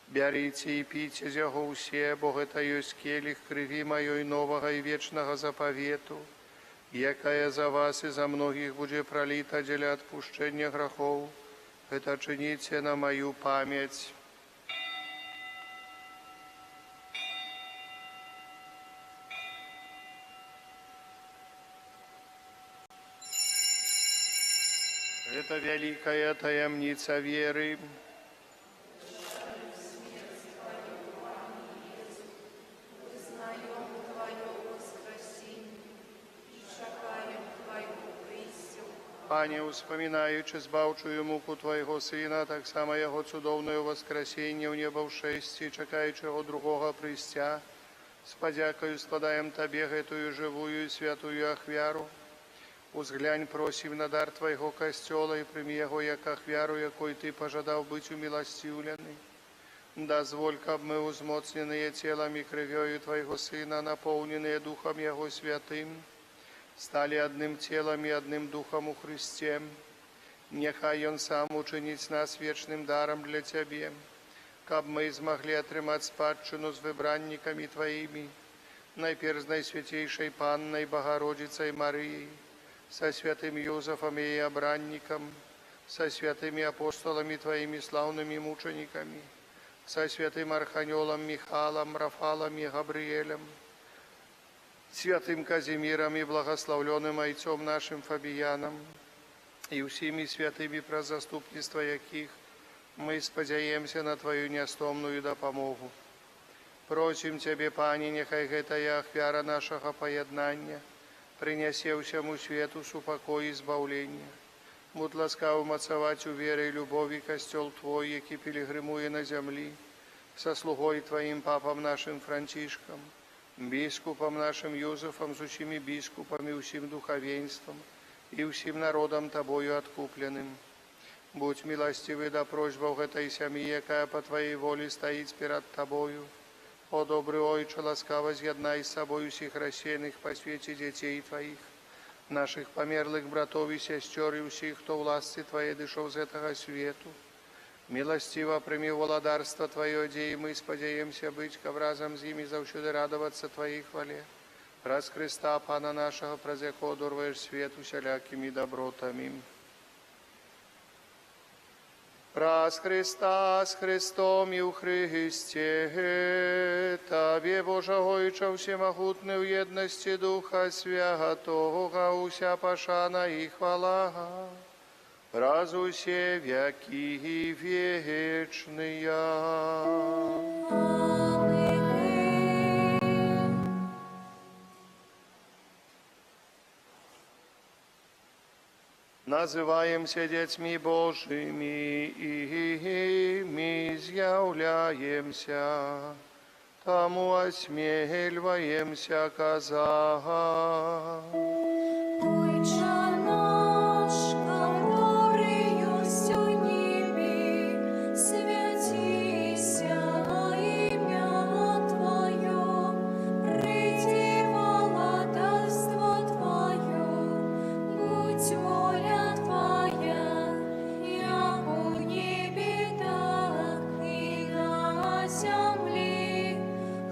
«Бярыце і піце з яго ўсе, бо гэта ёсць келіх крыві маёй новага і вечнага запавету, якая за вас і за многіх будзе праліта дзеля адпушчэння грахоў. Гэта чыніце на маю памяць». Это великая таямница веры. Пане, успоминаючи збавчую муку Твоєго Сина, так само Його цудовне воскресіння в небо вшесті, чекаючи Його другого пристя, з подякою складаем Тобі гэтую живую і святую ахвяру. Узглянь, просим на дар Твоего костела и прими его, як ахвяру, якой Ты пожадал быть умилостивленный. Дозволь, каб мы, узмоцненные телом и кровью Твоего Сына, наполненные Духом Его Святым, стали одним телом и одним Духом у Христе. Нехай Он сам учинить нас вечным даром для Тебе, каб мы змогли отрымать спадщину с выбранниками Твоими, найперв с Наисвятейшей Панной Богородицей Марией, со святым Юзефом и обранником, со святыми апостолами Твоими славными мучениками, со святым Архангелом Михаилом, Рафалом и Габриэлем, святым Казимиром и благословленным Отцом нашим Фабияном, и всеми святыми про заступництво яких мы сподяемся на Твою неостомную допомогу. Просим Тебе, Пане, нехай гэтая ахвяра нашего поєднання принесе всему свету супокой и избавление. Будь ласкав мацавать у вере и любови костел Твой, який пилигримує на земли, со слугой Твоим папом нашим Францишком, біскупом нашим Юзефом, с усіми біскупами, усім духовенством и усім народом Тобою откупленным. Будь милостивый до просьбов этой семьи, якая по Твоей воле стоит перед Тобою. О, добрый Отче, ласкаво з'єднай с собою всех рассеянных по свете детей Твоих, наших померлых братов и сестер, и всех, кто власти Твоей дышал с этого свету. Милостиво прими владарство Твое, где и мы сподеемся быть, кав разом с ними завсюди радоваться Твоей хвале. Раз Христа, Пана нашего, праз яко дорваешь свет усялякими добротами. Раз Христа с Христом и у Христе, Тебе, Боже Отче, всемогутный в едности Духа Святого, уся пошана и хвала, раз усе веки вечные. Называемся детьми Божьими, и мы изъявляемся, тому осмеливаемся казать. Отче наш, который есть в небе, святися имя Твое, приди владарство Твое, будь воля Твоя, як у небе, так и на земле.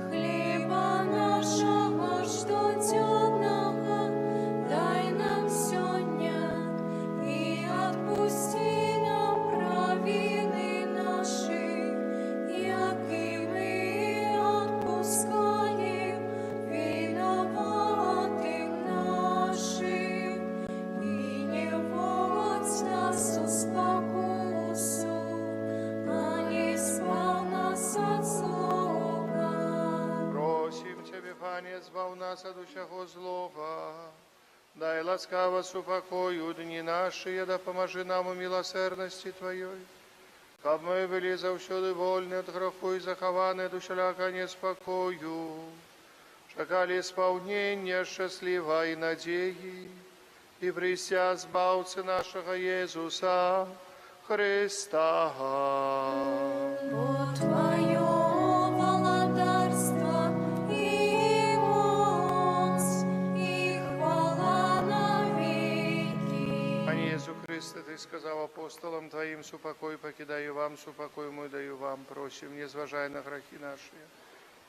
Хлеба нашего штоденного дай нам сегодня, и отпусти нам провины наши, як и мы отпускаем виноватым нашим, и не вводь нас в спокусу, а не избав нас от злого. Просим Тебе, Пане, збав нас от усього злого. Дай ласкаво супокою дни наши, да поможи нам у милосердности Твоей. Каб мы были завсюди вольны от греху и захованы от усяляка неспокою, чекали исполнения счастливой надеи, и прися збавцы нашего Иисуса Христа. Бо Твое владарство и мощь, и хвала навеки. Пане Иисус Христе, Ты сказал апостолам Твоим, супокой покидаю вам, супокой мой даю вам, просим, не зважай на грехи наши,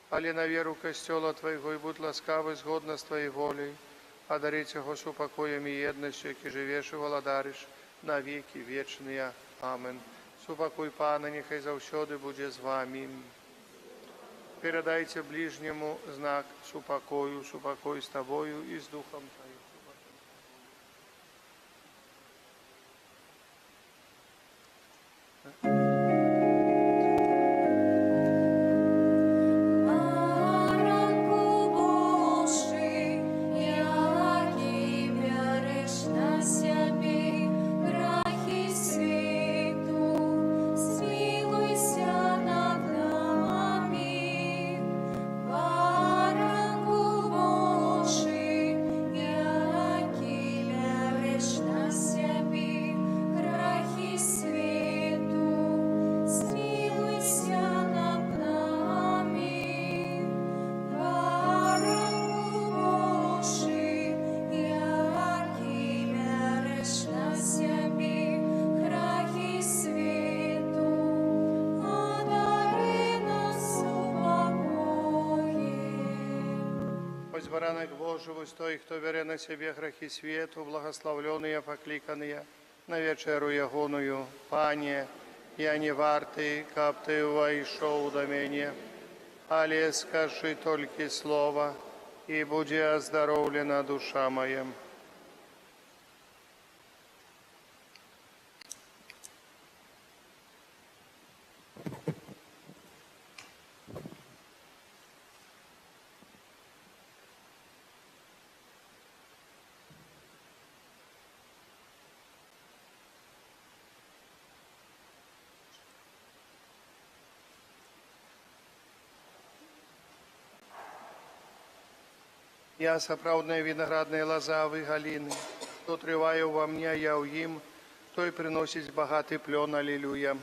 але на веру костела Твоего, и будь ласкавый, згодно с Твоей волей, одарить его супокоем и едностью, яки живешь и владариш на веки вечные. Амин. Супокой Пана, нехай завсюди буде з вами. Передайте ближнему знак супокою, супокой с тобою и с Духом Твоим. баранок Божий, устой, кто веря на себе грехи свету, благословленные, покликанные на вечеру ягоную. Пане, я не вартый, каб ты войшов до меня, але скажи только слово, и буди оздоровлена душа моя. Я сапраўдная виноградная лоза, вы галины. Кто трываю во мне, я ў ім, той приносить богатый плен, аллилуйя.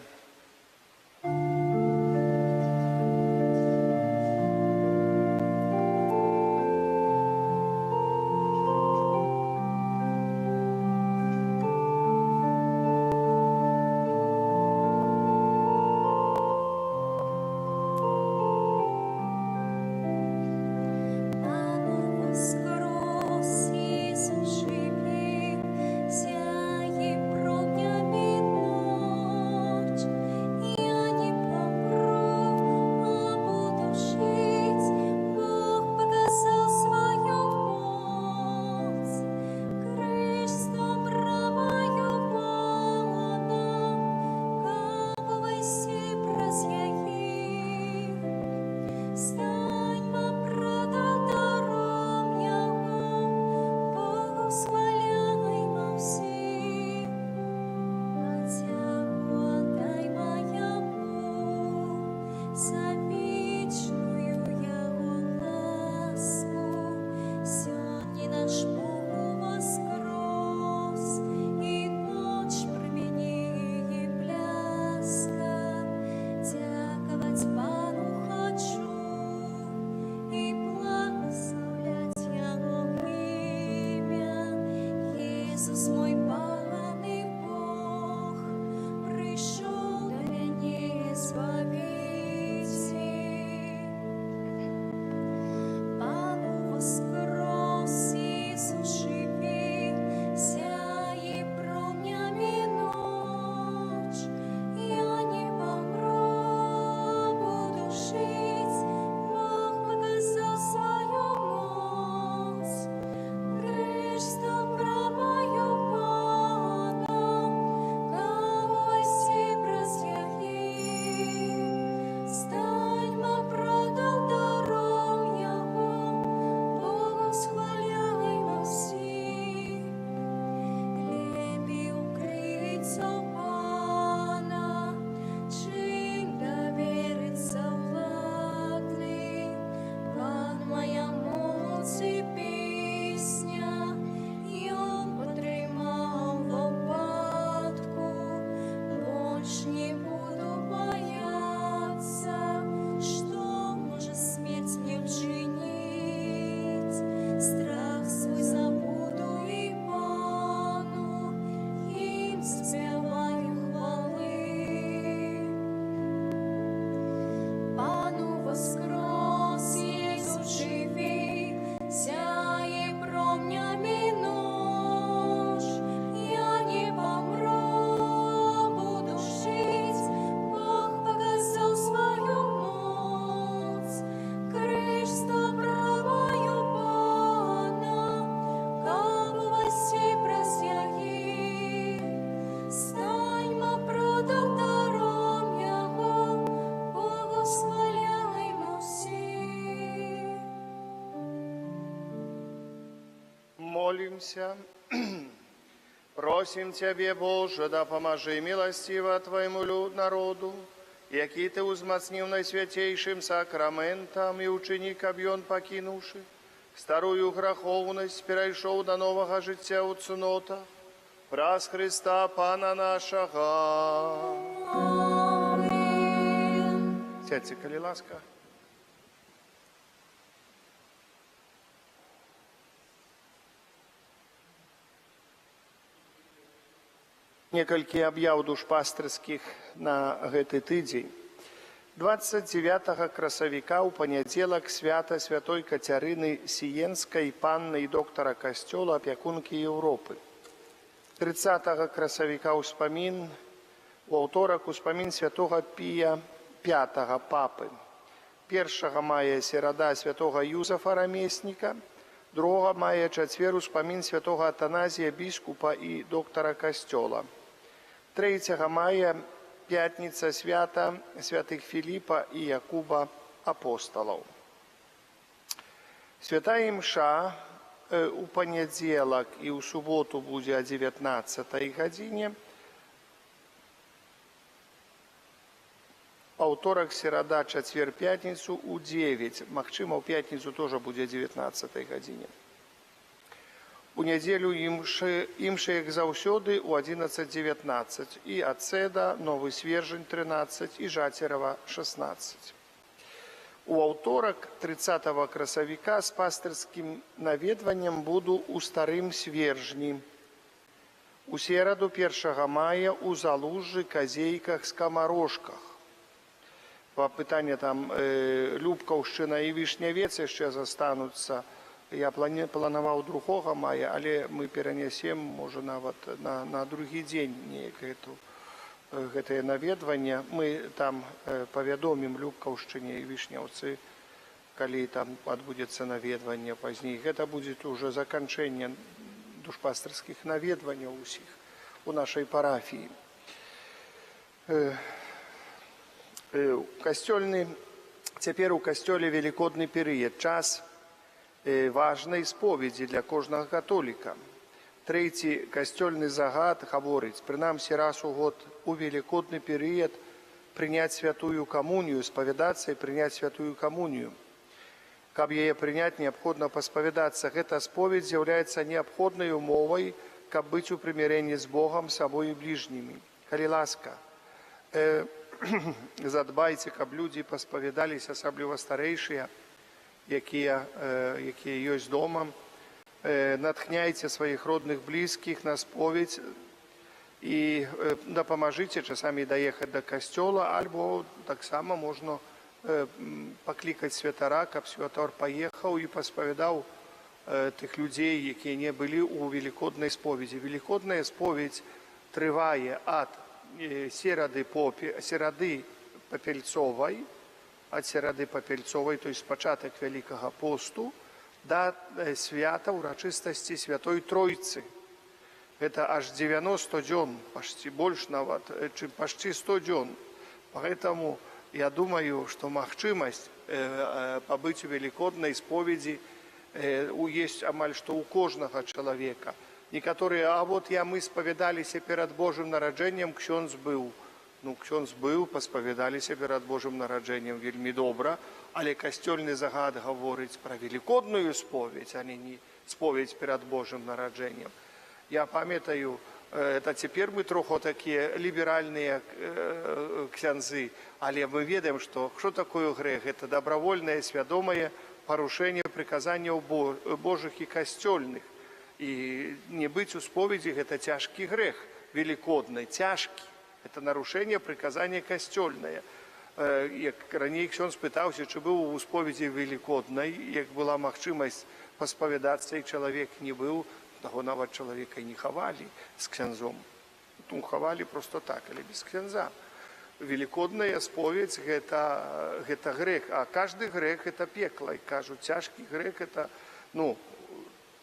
Молимся. Просим Тебе, Боже, да поможи милостиво Твоему народу, який Ти узмацнив найсвятейшим сакраментом і ученик об'єн покинувши, старую граховність перейшов до нового життя у цнотах, праз Христа Пана нашого. Сядьте, коли ласка. Некалькі аб'яў душпастырскіх на гэты тыдзень. 29 красавіка ў панядзелак свята святой Кацярыны Сіенскай, панны і доктара касцёла, апякункі Еўропы. 30 красавіка ўспамін, у аўторак успамін святога Пія V папы. 1 мая серада святога Юзафа рамесніка, 2 мая чацвер успамін святога Атаназія біскупа і доктара касцёла. 3 мая пятніца свята святых Філіпа і Якуба апосталаў. Святая імша у панядзелак і ў суботу будзе о 19 гадзіне. Аўторак, серада, чацвер, пятніцу у 9. Магчыма, ў пятніцу тоже будзе о 19 гадзіне. У нядзелю імшы, як заўсёды, у 11:19. І ацэда, новы свержань 13 і жацерава 16. У аўторак, 30 красавіка, з пастырскім наведваннем буду ў старым свержні. У сераду 1 мая у Залужжы, Казейках, Скамарожках. Па пытанне там Любкаўшчына і Вішнявец яшчэ застануцца. Я планаваў 2 мая, але мы перанесем, можа, нават на другі дзень неяк гэтае наведванне. Мы там павядомім Любкаўшчыне і Вішняўцы, калі там адбудзецца наведванне пазней. Гэта будзе ўжо заканчэнне душпастырскіх наведванняў усіх у нашай парафіі. Цяпер у касцёле велікодны перыяд, час важнай споведзі для кожнага католіка. Трэці касцёльны загад гаворыць, прынамсі раз у год у велікодны перыяд прыняць святую камунію, спавядацца і прыняць святую камунію. Каб яе прыняць, неабходна паспавядацца. Гэта споведь з'яўляецца неабходнай умовай, каб быць у прымірэнні з Богам, сабой і бліжнімі. Калі ласка, задбайце, каб людзі паспавядаліся, асабліва старэйшыя, якія ёсць дома. Натхняйце сваіх родных блізкіх на споведь і дапамажыце часамі даехаць да касцёла, альбо таксама можна паклікаць святара, каб святар паехаў і паспавядаў тых людзей, якія не былі ў велікоднай споведзі. Велікодная споведь трывае ад серады папельцовай, ад серады папельцовай, то есть пачатак Вялікага посту, да свята ўрачыстасці Святой Тройцы. Это аж 90 дзён, пачти больш нават, чым пачти 100 дзён. Поэтому я думаю, што магчымасць пабыць у велікоднай споведзі есть амаль што ў кожнага чалавека. Некаторыя, мы спавядаліся перад Божым нараджэннем, ксёндз быў. Ксёндз быў, паспавядаліся перад Божым нараджэннем, вельмі добра, але касцёльны загад гаворыць пра велікодную споведь, а не споведь перад Божым нараджэннем. Я памятаю, это цяпер мы троху такія ліберальныя ксяндзы, але мы ведаем, што такое грэх? Это добровольнае, свядомае парушэнне прыказанняў Божых і касцёльных. І не быць у споведзі – гэта цяжкі грэх, велікодны, цяжкі. Это нарушэнне прыказання касцёльнае. Як раней ксёндз пытаўся, чи быў у споведзі велікоднай, як была магчымасць паспавядацца, і чалавек не быў, таго нават чалавека не хавалі з ксяндзом. Хавалі просто так, але без ксяндза. Велікодная споведь – гэта грэх, а каждый грэх – это пекла. І кажуць, цяжкі грэх – это,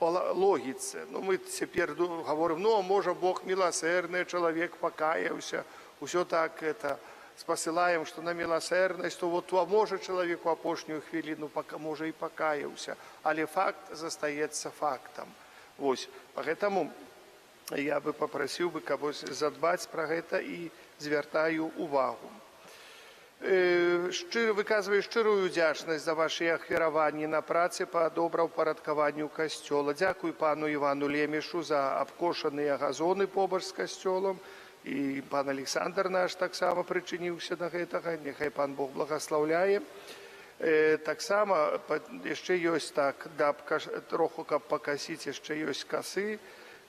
по логіцы. Мы цяпер гаворым, можа Бог міласэрны, чалавек пакаяўся, усё так это спасылаем, што на міласэрнасць, то можа чалавек у апошнюю хвіліну, можа і пакаяўся, але факт застаецца фактам. Поэтому я бы папрасіў бы кабось задбаць пра гэта і звяртаю увагу. Выказваю шчырую удзячнасць за ваши ахвяраванні на працы па добраўпарадкаванню касцёла. Дзякуй пану Івану Лемешу за абкошаныя газоны побач з касцёлам, і пан Александр наш таксама прычыніўся да гэтага, няхай пан Бог благаслаўляе. Таксама яшчэ ёсць троху, каб пакасіць, яшчэ ёсць касы,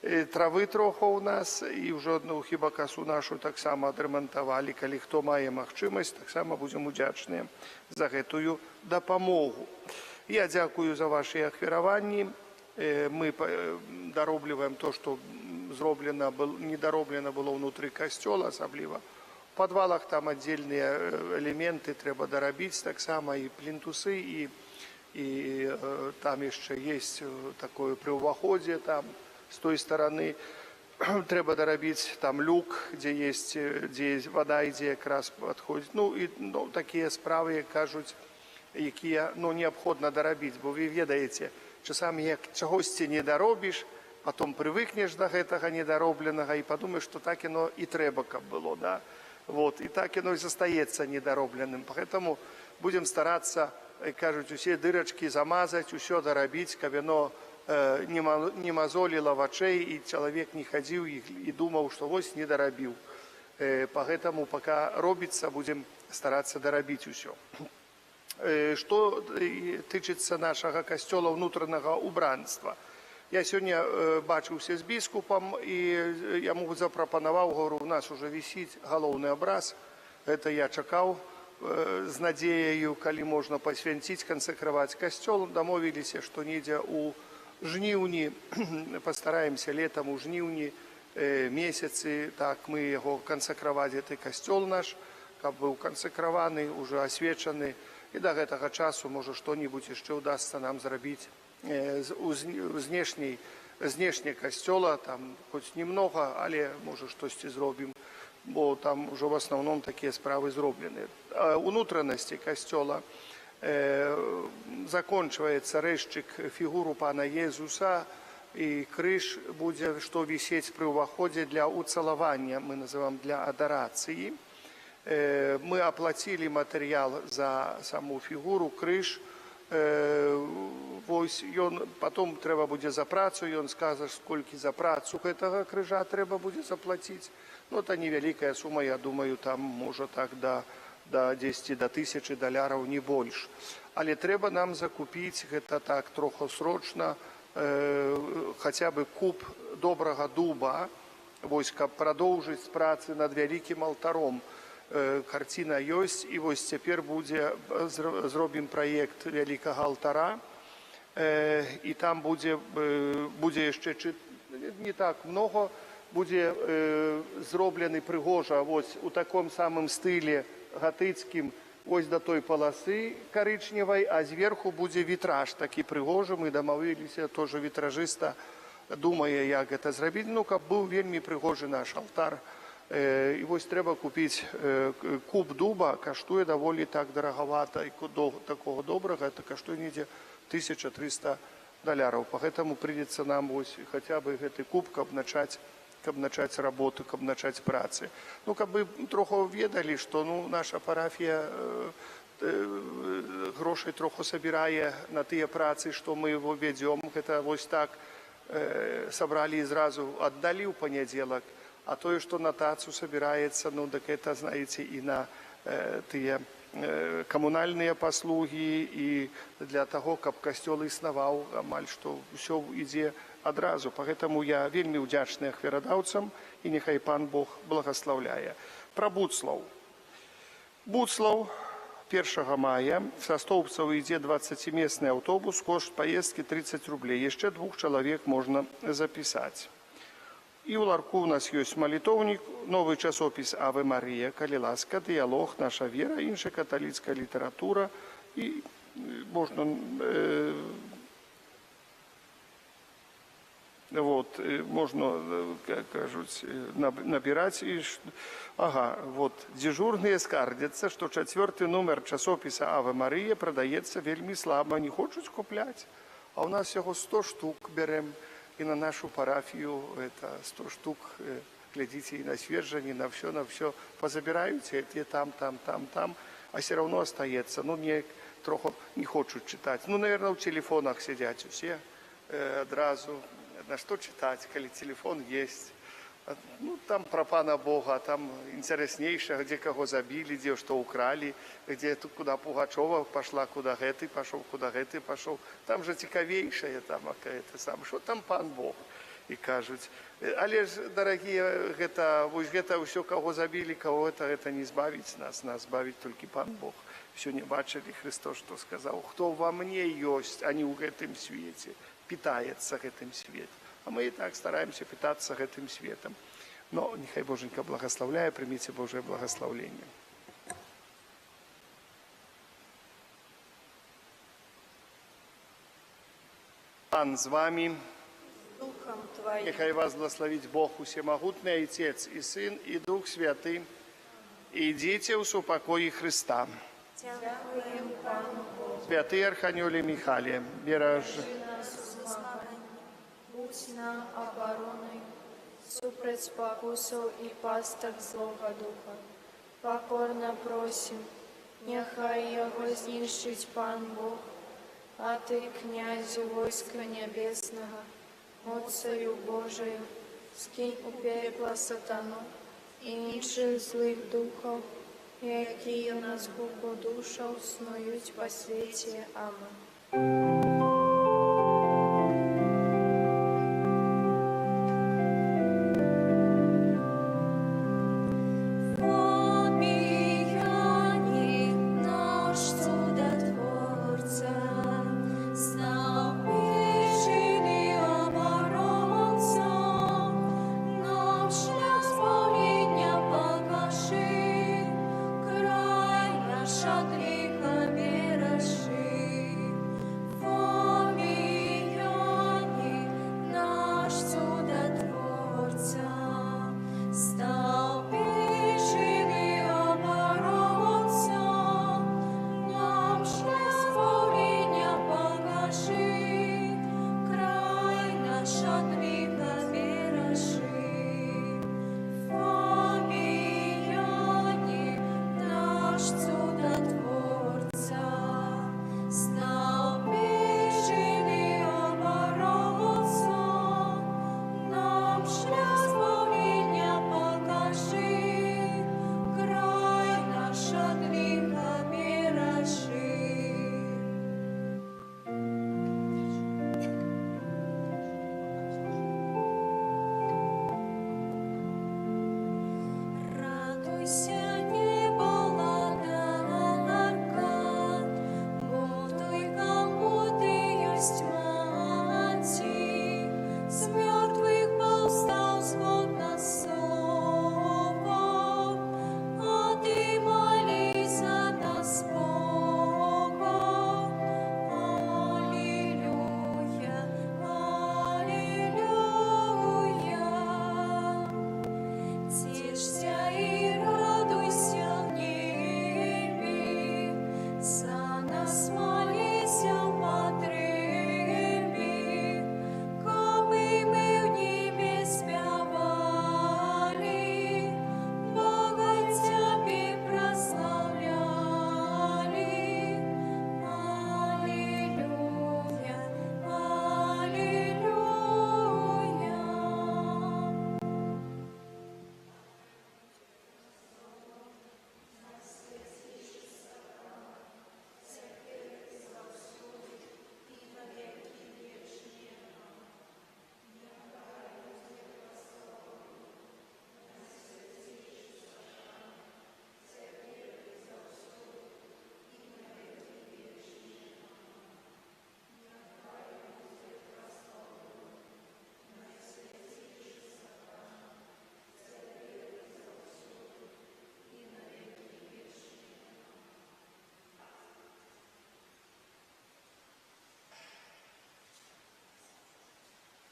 травы троху ў нас, і ўжо одну хіба касу нашу таксама адрамантавалі. Калі хто мае магчымасць, таксама будзем удзячныя за гэтую дапамогу. Я дзякую за ваши ахвяраванні. Мы даробліваем то, што недароблена было ўнутры касцёла, асабліва. У падвалах там аддзельныя элементы трэба дарабіць таксама, і плінтусы, і там яшчэ есть такое пры ўваходзе, там з той стороны трэба дарабіць там люк, дзе вода ідзе якраз падходзіць. Такія справы, як кажуць, якія неабходна дарабіць, бо вы ведаеце, часамі як чагосьці не даробіш, потом прывыкнеш да гэтага недаробленага і падумаеш, што так яно і трэба, каб было, да? Вот, і так яно і застаецца недаробленым. Поэтому будем старацца, кажуць, усе дырачкі замазаць, усё дарабіць, каб яно не мазоліла вачэй, і чалавек не хадзіў і думаў, што вось не дарабіў. Поэтому пока робіцца, будем старацца дарабіць усё. Што тычыцца нашага касцёла ўнутранага убранства. Я сёння бачыўся з біскупам, і яму запрапанаваў, говорю, у нас уже вісіць галоўны абраз. Гэта я чакаў з надзеяю, калі можна пасвянціць, кансакраваць касцёл. Дамовіліся, што недзе ў жніўні, пастараемся летам у жніўні месяцы, так мы яго кансакраваць, гэты касцёл наш, каб быў кансакраваны, уже асвечаны, і да гэтага часу, можа, што-небудзь яшчэ ўдасца нам зрабіць знешне касцёла, там хоць немнога, але можа штосьці зробім, бо там ужо в асноўном такія справы зроблены. Унутранасці касцёла закончваецца рэшчык фігуру пана Езуса, і крыж будзе, што вісець пры ўваходзе для уцалавання, мы называем для адарацыі. Мы аплацілі матэрыял за саму фігуру, крыж. Вось ён, потом трэба будзе за працу, ён скажа, сколькі за працу гэтага крыжа трэба будзе заплаціць. Это невялікая сума, я думаю, там можа так да 10 до 1000 $, не больш. Але трэба нам закупіць гэта так троху срочна, хаця бы куб добрага дуба, вось каб прадоўжыць працы над вялікім алтаром. Карціна ёсць, і вось цяпер зробім праект вялікага алтара, і там будзе яшчэ не так много, будзе зроблены прыгожа вось у таком самым стылі гатыцкім, ось да той паласы карычневай, а зверху будзе вітраж такі прыгожы. Мы дамовіліся, тоже вітражыста думае, як гэта зрабіць, каб быў вельмі прыгожы наш алтар. І вось трэба купіць куб дуба, каштуе даволі так дарагавата, і такого добрага, это каштуе недзе $1300. Поэтому придется нам вось хаця бы гэты куб, каб начаць работу, каб начаць працы. Каб вы троху ведалі, што наша парафія грошай троху сабірае на тыя працы, што мы его вядзём. Гэта вось так сабралі і зразу аддалі ў панядзелак, а тое, што на тацу сабіраецца, так это, знаеце, і на тыя камунальныя паслугі, і для таго, каб касцёл існаваў, амаль што ўсё ідзе адразу. Поэтому я вельмі ўдзячны ахвярадаўцам, і няхай пан Бог благаслаўляе. Пра Буцлаў. Буцлаў 1 мая са Стоўбцаў ідзе 20-месны аўтобус, кошт паездкі $30. Яшчэ 2 чалавек можна запісаць. І ў ларку у нас ёсць малітоўнік, новы часопіс «Аве Марія», калі ласка, дыялог, наша вера, іншая каталіцкая літаратура, і можна кажуць, набіраць. Дзежурныя скардзяцца, што 4-й нумар часопіса «Аве Марія» прадаецца вельмі слаба, не хочуць купляць, а ў нас яго 100 штук бярэм. І на нашу парафію 100 штук, глядзіце, і на свержанні, на все позабіраюць, і там, а все равно остаецца. Неяк троху не хочуць чытаць. Наверное, ў телефонах сядзяць усе адразу. На што чытаць, калі телефон есть? Там пра пана Бога, там інтарэснейшага, дзе каго забілі, дзе што ўкралі, дзе куда Пугачова пашла, куда гэты пашоў, куда гэты пашоў. Там жа цікавейшае, што там пан Бог. і кажуць, але ж, дарагія, вось гэта ўсё, каго забілі, каго гэта не збавіць нас збавіць толькі Пан Бог. Сёння бачылі Христос, што сказаў, хто во мне ёсць, а не ў гэтым свеце, питаецца гэтым светом. А мы і так стараемся питацца гэтым светом. Но нехай Боженька благословляе, прыміце Божие благословление. Пан з вами. Духом Твоим. Нехай вас благословить Бог Усемогутный, Отец и Сын, и Дух Святый. Идите в супокое Христа. Дякуємо Пану Богу. Святый Архангеле Михале, бережи Нас змагань, будь нам обороною, супроть спокусов и пасток злого духа. Покорно просим, нехай його знищить Пан Бог, а Ты, князю войска небесного, Отцею Божию, скинь у пепла сатану и інших злих духов, які на згубу душаў снують по світі. Амин.